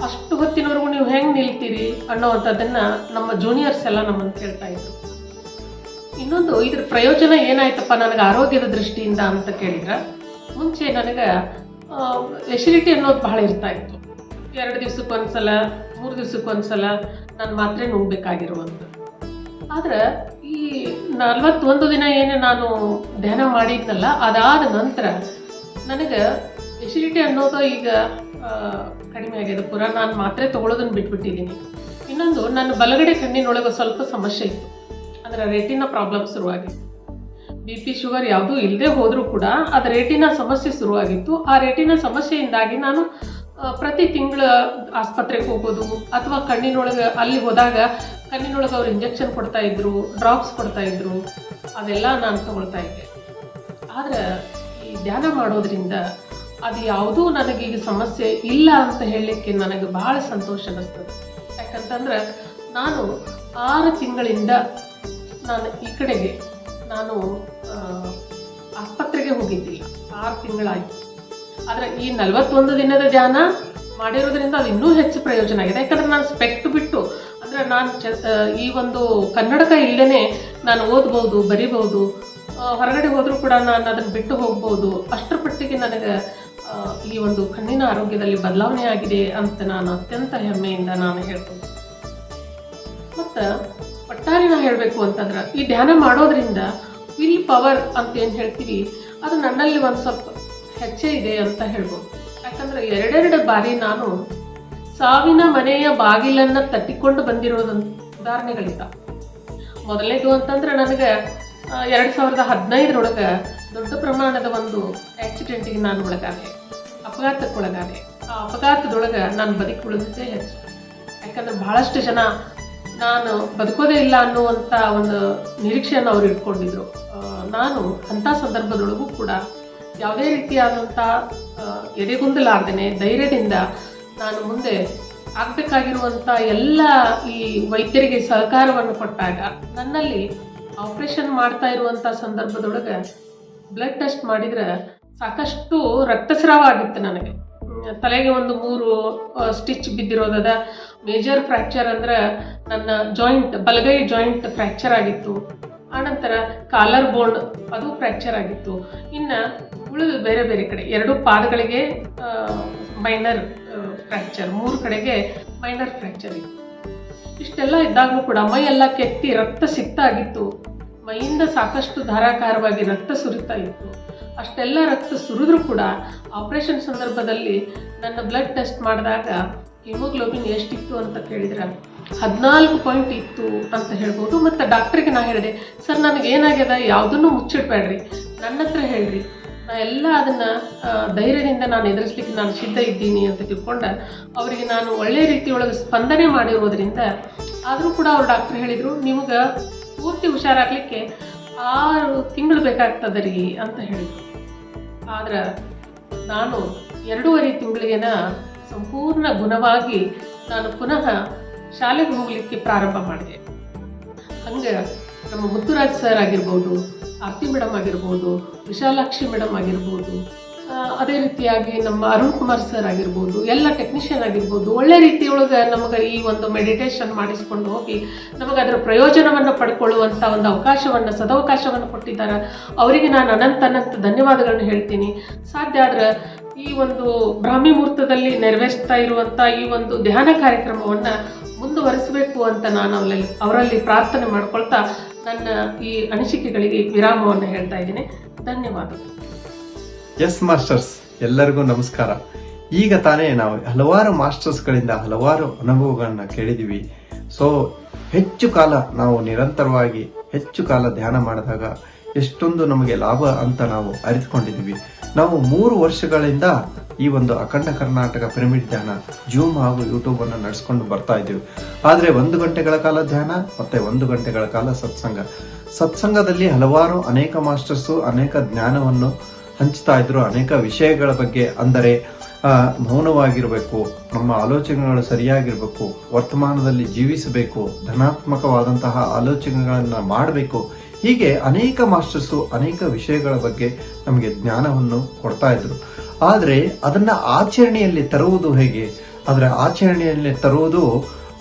ಅಷ್ಟು ಹೊತ್ತಿನವರೆಗೂ ನೀವು ಹೆಂಗೆ ನಿಲ್ತೀರಿ ಅನ್ನೋವಂಥದ್ದನ್ನು ನಮ್ಮ ಜೂನಿಯರ್ಸ್ ಎಲ್ಲ ನಮ್ಮನ್ನು ಕೇಳ್ತಾ ಇದ್ರು. ಇನ್ನೊಂದು, ಇದ್ರ ಪ್ರಯೋಜನ ಏನಾಯ್ತಪ್ಪ ನನಗೆ ಆರೋಗ್ಯದ ದೃಷ್ಟಿಯಿಂದ ಅಂತ ಕೇಳಿದ್ರೆ, ಮುಂಚೆ ನನಗೆ ಎಸಿಡಿಟಿ ಅನ್ನೋದು ಬಹಳ ಇರ್ತಾ ಇತ್ತು. 2 ದಿವಸಕ್ಕೊಂದ್ಸಲ, 3 ದಿವಸಕ್ಕೊಂದ್ಸಲ ನಾನು ಮಾತ್ರೆ ನುಂಗಬೇಕಾಗಿರುವಂಥದ್ದು. ಆದರೆ ಈ 41 ದಿನ ಏನು ನಾನು ಧ್ಯಾನ ಮಾಡಿದ್ನಲ್ಲ, ಅದಾದ ನಂತರ ನನಗೆ ಎಸಿಡಿಟಿ ಅನ್ನೋದು ಈಗ ಕಡಿಮೆ ಆಗಿದೆ. ಪುರ ನಾನು ಮಾತ್ರೆ ತೊಗೊಳೋದನ್ನು ಬಿಟ್ಬಿಟ್ಟಿದ್ದೀನಿ. ಇನ್ನೊಂದು, ನನ್ನ ಬಲಗಡೆ ಕಣ್ಣಿನೊಳಗೆ ಸ್ವಲ್ಪ ಸಮಸ್ಯೆ ಇತ್ತು, ಅಂದರೆ ರೆಟಿನಾ ಪ್ರಾಬ್ಲಮ್ ಶುರುವಾಗಿತ್ತು. BP ಶುಗರ್ ಯಾವುದೂ ಇಲ್ಲದೆ ಹೋದರೂ ಕೂಡ ಅದು ರೆಟಿನಾ ಸಮಸ್ಯೆ ಶುರುವಾಗಿತ್ತು. ಆ ರೆಟಿನಾ ಸಮಸ್ಯೆಯಿಂದಾಗಿ ನಾನು ಪ್ರತಿ ತಿಂಗಳು ಆಸ್ಪತ್ರೆಗೆ ಹೋಗೋದು, ಅಥವಾ ಕಣ್ಣಿನೊಳಗೆ ಅಲ್ಲಿ ಹೋದಾಗ ಕಣ್ಣಿನೊಳಗೆ ಅವ್ರು ಇಂಜೆಕ್ಷನ್ ಕೊಡ್ತಾಯಿದ್ರು, ಡ್ರಾಪ್ಸ್ ಕೊಡ್ತಾಯಿದ್ರು, ಅದೆಲ್ಲ ನಾನು ತಗೊಳ್ತಾ ಇದ್ದೆ. ಆದರೆ ಈ ಧ್ಯಾನ ಮಾಡೋದ್ರಿಂದ ಅದು ಯಾವುದೂ ನನಗೀಗ ಸಮಸ್ಯೆ ಇಲ್ಲ ಅಂತ ಹೇಳಲಿಕ್ಕೆ ನನಗೆ ಭಾಳ ಸಂತೋಷ ಅನ್ನಿಸ್ತದೆ. ಯಾಕಂತಂದ್ರೆ ನಾನು 6 ತಿಂಗಳಿಂದ ನಾನು ಈ ಕಡೆಗೆ ನಾನು ಆಸ್ಪತ್ರೆಗೆ ಹೋಗಿದ್ದಿಲ್ಲ. 6 ತಿಂಗಳಾಯಿತು. ಆದರೆ ಈ 41 ದಿನದ ಧ್ಯಾನ ಮಾಡಿರೋದ್ರಿಂದ ಅದು ಇನ್ನೂ ಹೆಚ್ಚು ಪ್ರಯೋಜನ ಆಗಿದೆ. ಯಾಕಂದರೆ ನಾನು ಸ್ಪೆಕ್ಟ್ ಬಿಟ್ಟು, ಅಂದರೆ ನಾನು ಈ ಒಂದು ಕನ್ನಡಕ ಇಲ್ಲದೇ ನಾನು ಓದ್ಬೋದು, ಬರಿಬೋದು, ಹೊರಗಡೆ ಹೋದರೂ ಕೂಡ ನಾನು ಅದನ್ನು ಬಿಟ್ಟು ಹೋಗ್ಬೋದು. ಅಷ್ಟರ ಪಟ್ಟಿಗೆ ನನಗೆ ಈ ಒಂದು ಕಣ್ಣಿನ ಆರೋಗ್ಯದಲ್ಲಿ ಬದಲಾವಣೆ ಆಗಿದೆ ಅಂತ ನಾನು ಅತ್ಯಂತ ಹೆಮ್ಮೆಯಿಂದ ನಾನು ಹೇಳ್ಬೋದು. ಮತ್ತು ಒಟ್ಟಾರೆ ನಾನು ಹೇಳಬೇಕು ಅಂತಂದ್ರೆ, ಈ ಧ್ಯಾನ ಮಾಡೋದ್ರಿಂದ ವಿಲ್ ಪವರ್ ಅಂತ ಏನು ಹೇಳ್ತೀವಿ, ಅದು ನನ್ನಲ್ಲಿ ಒಂದು ಸ್ವಲ್ಪ ಹೆಚ್ಚೇ ಇದೆ ಅಂತ ಹೇಳ್ಬೋದು. ಯಾಕಂದರೆ 2 ಬಾರಿ ನಾನು ಸಾವಿನ ಮನೆಯ ಬಾಗಿಲನ್ನು ತಟ್ಟಿಕೊಂಡು ಬಂದಿರೋದಂತ ಉದಾಹರಣೆಗಳಿದ್ದ. ಮೊದಲನೇದು ಅಂತಂದ್ರೆ, ನನಗೆ 2015 ದೊಡ್ಡ ಪ್ರಮಾಣದ ಒಂದು ಆಕ್ಸಿಡೆಂಟಿಗೆ ನಾನು ಒಳಗಾದೆ, ಅಪಘಾತಕ್ಕೆ ಒಳಗಾದೆ. ಆ ಅಪಘಾತದೊಳಗೆ ನಾನು ಬದುಕಿ ಉಳಿದಿದ್ದೇ ಹೆಚ್ಚು. ಯಾಕಂದ್ರೆ ಬಹಳಷ್ಟು ಜನ ನಾನು ಬದುಕೋದೇ ಇಲ್ಲ ಅನ್ನುವಂಥ ಒಂದು ನಿರೀಕ್ಷೆಯನ್ನು ಅವ್ರು ಇಟ್ಕೊಂಡಿದ್ರು. ನಾನು ಅಂಥ ಸಂದರ್ಭದೊಳಗೂ ಕೂಡ ಯಾವುದೇ ರೀತಿಯಾದಂಥ ಎದೆಗುಂದಲಾರ್ದೇನೆ ಧೈರ್ಯದಿಂದ ನಾನು ಮುಂದೆ ಆಗಬೇಕಾಗಿರುವಂಥ ಎಲ್ಲ ಈ ವೈದ್ಯರಿಗೆ ಸಹಕಾರವನ್ನು ಕೊಟ್ಟಾಗ ನನ್ನಲ್ಲಿ ಆಪ್ರೇಷನ್ ಮಾಡ್ತಾ ಇರುವಂಥ ಸಂದರ್ಭದೊಳಗೆ ಬ್ಲಡ್ ಟೆಸ್ಟ್ ಮಾಡಿದ್ರೆ ಸಾಕಷ್ಟು ರಕ್ತಸ್ರಾವ ಆಗಿತ್ತು ನನಗೆ. ತಲೆಗೆ ಒಂದು 3 ಸ್ಟಿಚ್ ಬಿದ್ದಿರೋದದ. ಮೇಜರ್ ಫ್ರ್ಯಾಕ್ಚರ್ ಅಂದ್ರೆ ನನ್ನ ಜಾಯಿಂಟ್, ಬಲಗೈ ಜಾಯಿಂಟ್ ಫ್ರ್ಯಾಕ್ಚರ್ ಆಗಿತ್ತು. ಆನಂತರ ಕಾಲರ್ ಬೋನ್ ಅದು ಫ್ರ್ಯಾಕ್ಚರ್ ಆಗಿತ್ತು. ಇನ್ನು ಉಳಿದು ಬೇರೆ ಬೇರೆ ಕಡೆ 2 ಪಾದಗಳಿಗೆ ಮೈನರ್ ಫ್ರ್ಯಾಕ್ಚರ್, 3 ಕಡೆಗೆ ಮೈನರ್ ಫ್ರ್ಯಾಕ್ಚರ್ ಇತ್ತು. ಇಷ್ಟೆಲ್ಲ ಇದ್ದಾಗಲೂ ಕೂಡ ಮೈ ಎಲ್ಲ ಕೆತ್ತಿ ರಕ್ತ ಸಿಗ್ತಾ ಆಗಿತ್ತು. ಮೈಯಿಂದ ಸಾಕಷ್ಟು ಧಾರಾಕಾರವಾಗಿ ರಕ್ತ ಸುರಿತಾ ಇತ್ತು. ಅಷ್ಟೆಲ್ಲ ರಕ್ತ ಸುರಿದ್ರೂ ಕೂಡ ಆಪರೇಷನ್ ಸಂದರ್ಭದಲ್ಲಿ ನನ್ನ ಬ್ಲಡ್ ಟೆಸ್ಟ್ ಮಾಡಿದಾಗ ಹಿಮೋಗ್ಲೋಬಿನ್ ಎಷ್ಟಿತ್ತು ಅಂತ ಕೇಳಿದ್ರೆ 14 ಪಾಯಿಂಟ್ ಇತ್ತು ಅಂತ ಹೇಳ್ಬೋದು. ಮತ್ತು ಡಾಕ್ಟ್ರಿಗೆ ನಾ ಹೇಳಿದೆ, ಸರ್ ನನಗೇನಾಗ್ಯದ, ಯಾವುದನ್ನು ಮುಚ್ಚಿಡ್ಬೇಡ್ರಿ, ನನ್ನ ಹತ್ರ ಹೇಳ್ರಿ, ನಾ ಎಲ್ಲ ಅದನ್ನು ಧೈರ್ಯದಿಂದ ನಾನು ಎದುರಿಸ್ಲಿಕ್ಕೆ ನಾನು ಸಿದ್ಧ ಇದ್ದೀನಿ ಅಂತ ತಿಳ್ಕೊಂಡ ಅವರಿಗೆ ನಾನು ಒಳ್ಳೆ ರೀತಿಯೊಳಗೆ ಸ್ಪಂದನೆ ಮಾಡಿರೋದ್ರಿಂದ ಆದರೂ ಕೂಡ ಅವ್ರು ಡಾಕ್ಟ್ರ್ ಹೇಳಿದರು, ನಿಮ್ಗೆ ಪೂರ್ತಿ ಹುಷಾರಾಗಲಿಕ್ಕೆ 6 ತಿಂಗಳು ಬೇಕಾಗ್ತದೆ ರೀ ಅಂತ ಹೇಳಿದರು. ಆದ್ರೆ ನಾನು 2.5 ತಿಂಗಳಿಗೆನ ಸಂಪೂರ್ಣ ಗುಣವಾಗಿ ನಾನು ಪುನಃ ಶಾಲೆಗೆ ಹೋಗಲಿಕ್ಕೆ ಪ್ರಾರಂಭ ಮಾಡಿದೆ. ಹಂಗೆ ನಮ್ಮ ಮುತ್ತುರಾಜ್ ಸರ್ ಆಗಿರ್ಬೋದು, ಆರ್ತಿ ಮೇಡಮ್ ಆಗಿರ್ಬೋದು, ವಿಶಾಲಾಕ್ಷಿ ಮೇಡಮ್ ಆಗಿರ್ಬೋದು, ಅದೇ ರೀತಿಯಾಗಿ ನಮ್ಮ ಅರುಣ್ ಕುಮಾರ್ ಸರ್ ಆಗಿರ್ಬೋದು, ಎಲ್ಲ ಟೆಕ್ನಿಷಿಯನ್ ಆಗಿರ್ಬೋದು, ಒಳ್ಳೆ ರೀತಿಯೊಳಗೆ ನಮಗೆ ಈ ಒಂದು ಮೆಡಿಟೇಷನ್ ಮಾಡಿಸ್ಕೊಂಡು ಹೋಗಿ ನಮಗೆ ಅದರ ಪ್ರಯೋಜನವನ್ನು ಪಡ್ಕೊಳ್ಳುವಂಥ ಒಂದು ಅವಕಾಶವನ್ನು, ಸದವಕಾಶವನ್ನು ಕೊಟ್ಟಿದ್ದಾರೆ. ಅವರಿಗೆ ನಾನು ಅನಂತ ಧನ್ಯವಾದಗಳನ್ನ ಹೇಳ್ತೀನಿ. ಸಾಧ್ಯ ಆದ್ರೆ ಈ ಒಂದು ಬ್ರಾಹ್ಮಿ ಮುಹೂರ್ತದಲ್ಲಿ ನೆರವೇರಿಸ್ತಾ ಇರುವಂಥ ಈ ಒಂದು ಧ್ಯಾನ ಕಾರ್ಯಕ್ರಮವನ್ನು ಮುಂದುವರಿಸಬೇಕು ಅಂತ ನಾನು ಅವರಲ್ಲಿ ಪ್ರಾರ್ಥನೆ ಮಾಡ್ಕೊಳ್ತಾ ನನ್ನ ಈ ಅನಿಸಿಕೆಗಳಿಗೆ ವಿರಾಮವನ್ನು ಹೇಳ್ತಾ ಇದ್ದೀನಿ. ಧನ್ಯವಾದಗಳು. ಎಸ್ ಮಾಸ್ಟರ್ಸ್, ಎಲ್ಲರಿಗೂ ನಮಸ್ಕಾರ. ಈಗ ತಾನೇ ನಾವು ಹಲವಾರು ಮಾಸ್ಟರ್ಸ್ಗಳಿಂದ ಹಲವಾರು ಅನುಭವಗಳನ್ನ ಕೇಳಿದೀವಿ. ಸೊ ಹೆಚ್ಚು ಕಾಲ ನಾವು ನಿರಂತರವಾಗಿ ಹೆಚ್ಚು ಕಾಲ ಧ್ಯಾನ ಮಾಡಿದಾಗ ಎಷ್ಟೊಂದು ನಮಗೆ ಲಾಭ ಅಂತ ನಾವು ಅರಿತುಕೊಂಡಿದ್ದೀವಿ. ನಾವು 3 ವರ್ಷಗಳಿಂದ ಈ ಒಂದು ಅಖಂಡ ಕರ್ನಾಟಕ ಪಿರಮಿಡ್ ಧ್ಯಾನ ಜೂಮ್ ಹಾಗೂ ಯೂಟ್ಯೂಬ್ ಅನ್ನು ನಡೆಸ್ಕೊಂಡು ಬರ್ತಾ ಇದ್ದೀವಿ. ಆದ್ರೆ 1 ಗಂಟೆಗಳ ಕಾಲ ಧ್ಯಾನ ಮತ್ತೆ 1 ಗಂಟೆಗಳ ಕಾಲ ಸತ್ಸಂಗದಲ್ಲಿ ಹಲವಾರು ಅನೇಕ ಮಾಸ್ಟರ್ಸು ಅನೇಕ ಜ್ಞಾನವನ್ನು ಹಂಚ್ತಾ ಇದ್ರು. ಅನೇಕ ವಿಷಯಗಳ ಬಗ್ಗೆ, ಅಂದರೆ ಮೌನವಾಗಿರಬೇಕು, ನಮ್ಮ ಆಲೋಚನೆಗಳು ಸರಿಯಾಗಿರ್ಬೇಕು, ವರ್ತಮಾನದಲ್ಲಿ ಜೀವಿಸಬೇಕು, ಧನಾತ್ಮಕವಾದಂತಹ ಆಲೋಚನೆಗಳನ್ನ ಮಾಡಬೇಕು, ಹೀಗೆ ಅನೇಕ ಮಾಸ್ಟರ್ಸು ಅನೇಕ ವಿಷಯಗಳ ಬಗ್ಗೆ ನಮಗೆ ಜ್ಞಾನವನ್ನು ಕೊಡ್ತಾ ಇದ್ರು. ಆದರೆ ಅದನ್ನ ಆಚರಣೆಯಲ್ಲಿ ತರುವುದು ಹೇಗೆ? ಅದರ ಆಚರಣೆಯಲ್ಲಿ ತರುವುದು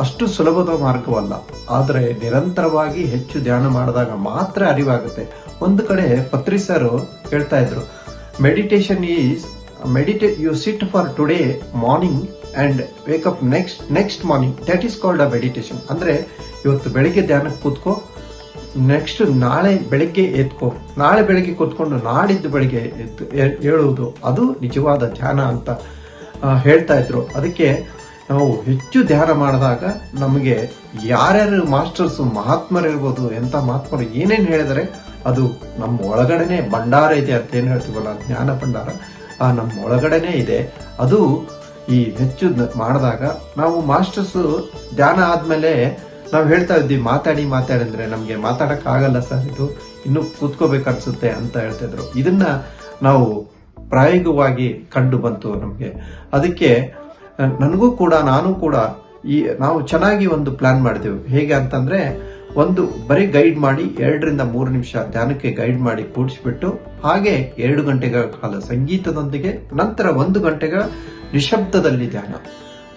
ಅಷ್ಟು ಸುಲಭದ ಮಾರ್ಗವಲ್ಲ. ಆದರೆ ನಿರಂತರವಾಗಿ ಹೆಚ್ಚು ಧ್ಯಾನ ಮಾಡಿದಾಗ ಮಾತ್ರ ಅರಿವಾಗುತ್ತೆ. ಒಂದು ಕಡೆ ಪತ್ರಿ ಸರ್ ಹೇಳ್ತಾ ಇದ್ರು, meditation is you sit for today morning and wake up next morning, that is called a meditation. ಅಂದ್ರೆ ಇವತ್ತು ಬೆಳಿಗ್ಗೆ ಧ್ಯಾನಕ್ಕೆ ಕೂತ್ಕೋ, ನೆಕ್ಸ್ಟ್ ನಾಳೆ ಬೆಳಿಗ್ಗೆ ಎತ್ಕೋ, ನಾಳೆ ಬೆಳಿಗ್ಗೆ ಕೂತ್ಕೊಂಡು ನಾಡಿದ್ದು ಬೆಳಿಗ್ಗೆ ಹೇಳುವುದು, ಅದು ನಿಜವಾದ ಧ್ಯಾನ ಅಂತ ಹೇಳ್ತಾ ಇದ್ರು. ಅದಕ್ಕೆ ನಾವು ಹೆಚ್ಚು ಧ್ಯಾನ ಮಾಡಿದಾಗ ನಮಗೆ ಯಾರ್ಯಾರು ಮಾಸ್ಟರ್ಸು, ಮಹಾತ್ಮರಿರ್ಬೋದು, ಎಂಥ ಮಹಾತ್ಮರು ಏನೇನು ಹೇಳಿದರೆ ಅದು ನಮ್ಮ ಒಳಗಡೆನೆ ಭಂಡಾರ ಇದೆ ಅಂತ ಏನು ಹೇಳ್ತೀವಲ್ಲ, ಜ್ಞಾನ ಭಂಡಾರ, ನಮ್ಮ ಒಳಗಡೆನೆ ಇದೆ. ಅದು ಈ ಹೆಚ್ಚು ಮಾಡಿದಾಗ ನಾವು ಮಾಸ್ಟರ್ಸು ಧ್ಯಾನ ಆದ್ಮೇಲೆ ನಾವು ಹೇಳ್ತಾ ಇದ್ದೀವಿ, ಮಾತಾಡಿ ಅಂದ್ರೆ ನಮಗೆ ಮಾತಾಡಕ್ ಆಗಲ್ಲ ಸರ್, ಇದು ಇನ್ನೂ ಕೂತ್ಕೋಬೇಕನ್ಸುತ್ತೆ ಅಂತ ಹೇಳ್ತಿದ್ರು. ಇದನ್ನ ನಾವು ಪ್ರಾಯೋಗಿಕವಾಗಿ ಕಂಡು ಬಂತು ನಮಗೆ. ಅದಕ್ಕೆ ನಾನು ಕೂಡ ನಾವು ಚೆನ್ನಾಗಿ ಒಂದು ಪ್ಲಾನ್ ಮಾಡಿದೆವು. ಹೇಗೆ ಅಂತಂದ್ರೆ, ಒಂದು ಬರೀ ಗೈಡ್ ಮಾಡಿ 2 ರಿಂದ 3 ನಿಮಿಷ ಧ್ಯಾನಕ್ಕೆ ಗೈಡ್ ಮಾಡಿ ಕೂಡಿಸ್ಬಿಟ್ಟು, ಹಾಗೆ 2 ಗಂಟೆಗಳ ಕಾಲ ಸಂಗೀತದೊಂದಿಗೆ, ನಂತರ 1 ಗಂಟೆಗಳ ನಿಶಬ್ದದಲ್ಲಿ ಧ್ಯಾನ.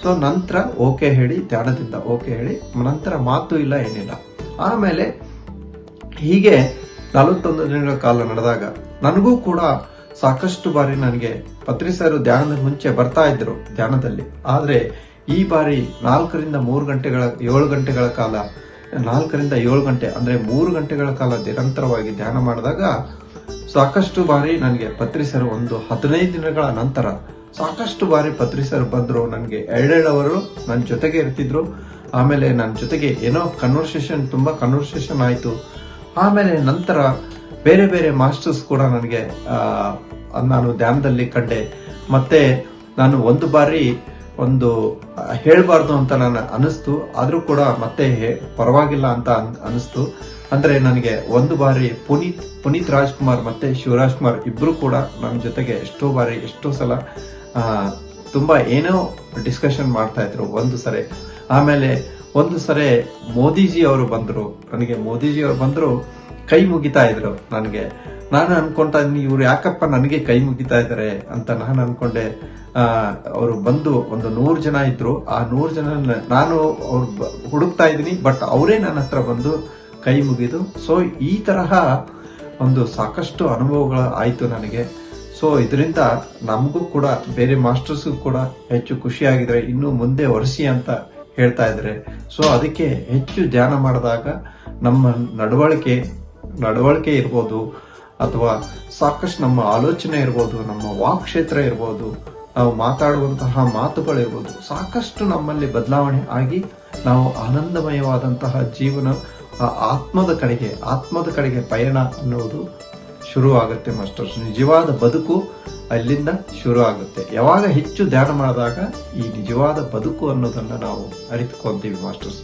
ಸೊ ನಂತರ ಓಕೆ ಹೇಳಿ, ಧ್ಯಾನದಿಂದ ಓಕೆ ಹೇಳಿ, ನಂತರ ಮಾತು ಇಲ್ಲ, ಏನಿಲ್ಲ. ಆಮೇಲೆ ಹೀಗೆ 41 ದಿನಗಳ ಕಾಲ ನಡೆದಾಗ ನನಗೂ ಕೂಡ ಸಾಕಷ್ಟು ಬಾರಿ ನನಗೆ ಪತ್ರಿ ಸರ್ ಧ್ಯಾನದ ಮುಂಚೆ ಬರ್ತಾ ಇದ್ರು ಧ್ಯಾನದಲ್ಲಿ. ಆದ್ರೆ ಈ ಬಾರಿ 4 ರಿಂದ 3 ಗಂಟೆಗಳ 7 ಗಂಟೆಗಳ ಕಾಲ, 4 ರಿಂದ 7 ಗಂಟೆ ಅಂದ್ರೆ 3 ಗಂಟೆಗಳ ಕಾಲ ನಿರಂತರವಾಗಿ ಧ್ಯಾನ ಮಾಡಿದಾಗ ಸಾಕಷ್ಟು ಬಾರಿ ನನಗೆ ಪತ್ರಿ ಸರ್ ಒಂದು 15 ದಿನಗಳ ನಂತರ ಸಾಕಷ್ಟು ಬಾರಿ ಪತ್ರಿ ಸರ್ ಬಂದ್ರು. ನನಗೆ 2 ಅವರು ನನ್ನ ಜೊತೆಗೆ ಇರ್ತಿದ್ರು. ಆಮೇಲೆ ನನ್ನ ಜೊತೆಗೆ ಏನೋ ತುಂಬಾ ಕನ್ವರ್ಸೇಷನ್ ಆಯ್ತು. ಆಮೇಲೆ ನಂತರ ಬೇರೆ ಬೇರೆ ಮಾಸ್ಟರ್ಸ್ ಕೂಡ ನನಗೆ ನಾನು ಧ್ಯಾನದಲ್ಲಿ ಕಂಡೆ. ಮತ್ತೆ ನಾನು ಒಂದು ಬಾರಿ ಹೇಳ್ಬಾರ್ದು ಅಂತ ನಾನು ಅನಿಸ್ತು, ಆದ್ರೂ ಕೂಡ ಮತ್ತೆ ಪರವಾಗಿಲ್ಲ ಅಂತ ಅನಿಸ್ತು. ಅಂದ್ರೆ ನನಗೆ ಒಂದು ಬಾರಿ ಪುನೀತ್ ರಾಜ್ಕುಮಾರ್ ಮತ್ತೆ ಶಿವರಾಜ್ ಕುಮಾರ್ ಇಬ್ರು ಕೂಡ ನನ್ನ ಜೊತೆಗೆ ಎಷ್ಟೋ ಸಲ ತುಂಬಾ ಏನೋ ಡಿಸ್ಕಷನ್ ಮಾಡ್ತಾ ಇದ್ರು ಒಂದು ಸರಿ. ಆಮೇಲೆ ಒಂದು ಸರಿ ಮೋದಿಜಿ ಅವರು ಬಂದ್ರು, ಕೈ ಮುಗಿತಾ ಇದ್ರು ನನಗೆ. ನಾನು ಅನ್ಕೊಂತ ಇವ್ರು ಯಾಕಪ್ಪ ನನಗೆ ಕೈ ಮುಗಿತಾ ಇದ್ದಾರೆ ಅಂತ ನಾನು ಅನ್ಕೊಂಡೆ. ಅವರು ಬಂದು ಒಂದು 100 ಜನ ಇದ್ರು. ಆ 100 ಜನ ನಾನು ಅವ್ರು ಹುಡುಕ್ತಾ ಇದ್ದೀನಿ, ಬಟ್ ಅವರೇ ನನ್ನ ಹತ್ರ ಬಂದು ಕೈ ಮುಗಿದು. ಸೊ ಈ ತರಹ ಒಂದು ಸಾಕಷ್ಟು ಅನುಭವಗಳು ಆಯ್ತು ನನಗೆ. ಸೊ ಇದರಿಂದ ನಮಗೂ ಕೂಡ ಬೇರೆ ಮಾಸ್ಟರ್ಸ್ಗೂ ಕೂಡ ಹೆಚ್ಚು ಖುಷಿಯಾಗಿದ್ರೆ ಇನ್ನು ಮುಂದೆ ಒರೆಸಿ ಅಂತ ಹೇಳ್ತಾ ಇದ್ರೆ. ಸೊ ಅದಕ್ಕೆ ಹೆಚ್ಚು ಧ್ಯಾನ ಮಾಡಿದಾಗ ನಮ್ಮ ನಡವಳಿಕೆ ಇರ್ಬೋದು, ಅಥವಾ ಸಾಕಷ್ಟು ನಮ್ಮ ಆಲೋಚನೆ ಇರ್ಬೋದು, ನಮ್ಮ ವಾಕ್ ಕ್ಷೇತ್ರ ಇರ್ಬೋದು, ನಾವು ಮಾತಾಡುವಂತಹ ಮಾತುಗಳಿರ್ಬೋದು, ಸಾಕಷ್ಟು ನಮ್ಮಲ್ಲಿ ಬದಲಾವಣೆ ಆಗಿ ನಾವು ಆನಂದಮಯವಾದಂತಹ ಜೀವನ, ಆತ್ಮದ ಕಡೆಗೆ ಪಯಣ ಅನ್ನೋದು ಶುರು ಆಗುತ್ತೆ ಮಾಸ್ಟರ್ಸ್. ನಿಜವಾದ ಬದುಕು ಅಲ್ಲಿಂದ ಶುರು ಆಗುತ್ತೆ. ಯಾವಾಗ ಹೆಚ್ಚು ಧ್ಯಾನ ಮಾಡಿದಾಗ ಈ ನಿಜವಾದ ಬದುಕು ಅನ್ನೋದನ್ನ ನಾವು ಅರಿತುಕೊಂತೀವಿ ಮಾಸ್ಟರ್ಸ್.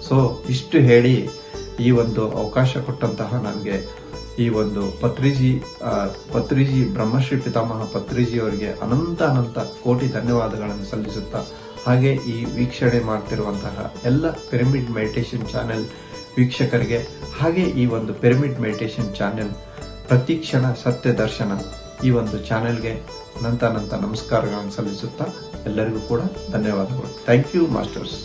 ಸೊ ಇಷ್ಟು ಹೇಳಿ ಈ ಒಂದು ಅವಕಾಶ ಕೊಟ್ಟಂತಹ ನನಗೆ ಈ ಒಂದು ಪತ್ರಿಜಿ ಬ್ರಹ್ಮಶ್ರೀ ಪಿತಾಮಹ ಪತ್ರಿಜಿ ಅವರಿಗೆ ಅನಂತ ಕೋಟಿ ಧನ್ಯವಾದಗಳನ್ನು ಸಲ್ಲಿಸುತ್ತಾ, ಹಾಗೆ ಈ ವೀಕ್ಷಣೆ ಮಾಡ್ತಿರುವಂತಹ ಎಲ್ಲ ಪಿರಮಿಡ್ ಮೆಡಿಟೇಷನ್ ಚಾನೆಲ್ ವೀಕ್ಷಕರಿಗೆ, ಹಾಗೆ ಈ ಒಂದು ಪಿರಮಿಡ್ ಮೆಡಿಟೇಷನ್ ಚಾನೆಲ್ ಪ್ರತಿಕ್ಷಣ ಸತ್ಯ ದರ್ಶನ ಈ ಒಂದು ಚಾನೆಲ್ಗೆ ಅನಂತ ನಮಸ್ಕಾರಗಳನ್ನು ಸಲ್ಲಿಸುತ್ತಾ ಎಲ್ಲರಿಗೂ ಕೂಡ ಧನ್ಯವಾದಗಳು. Thank you masters.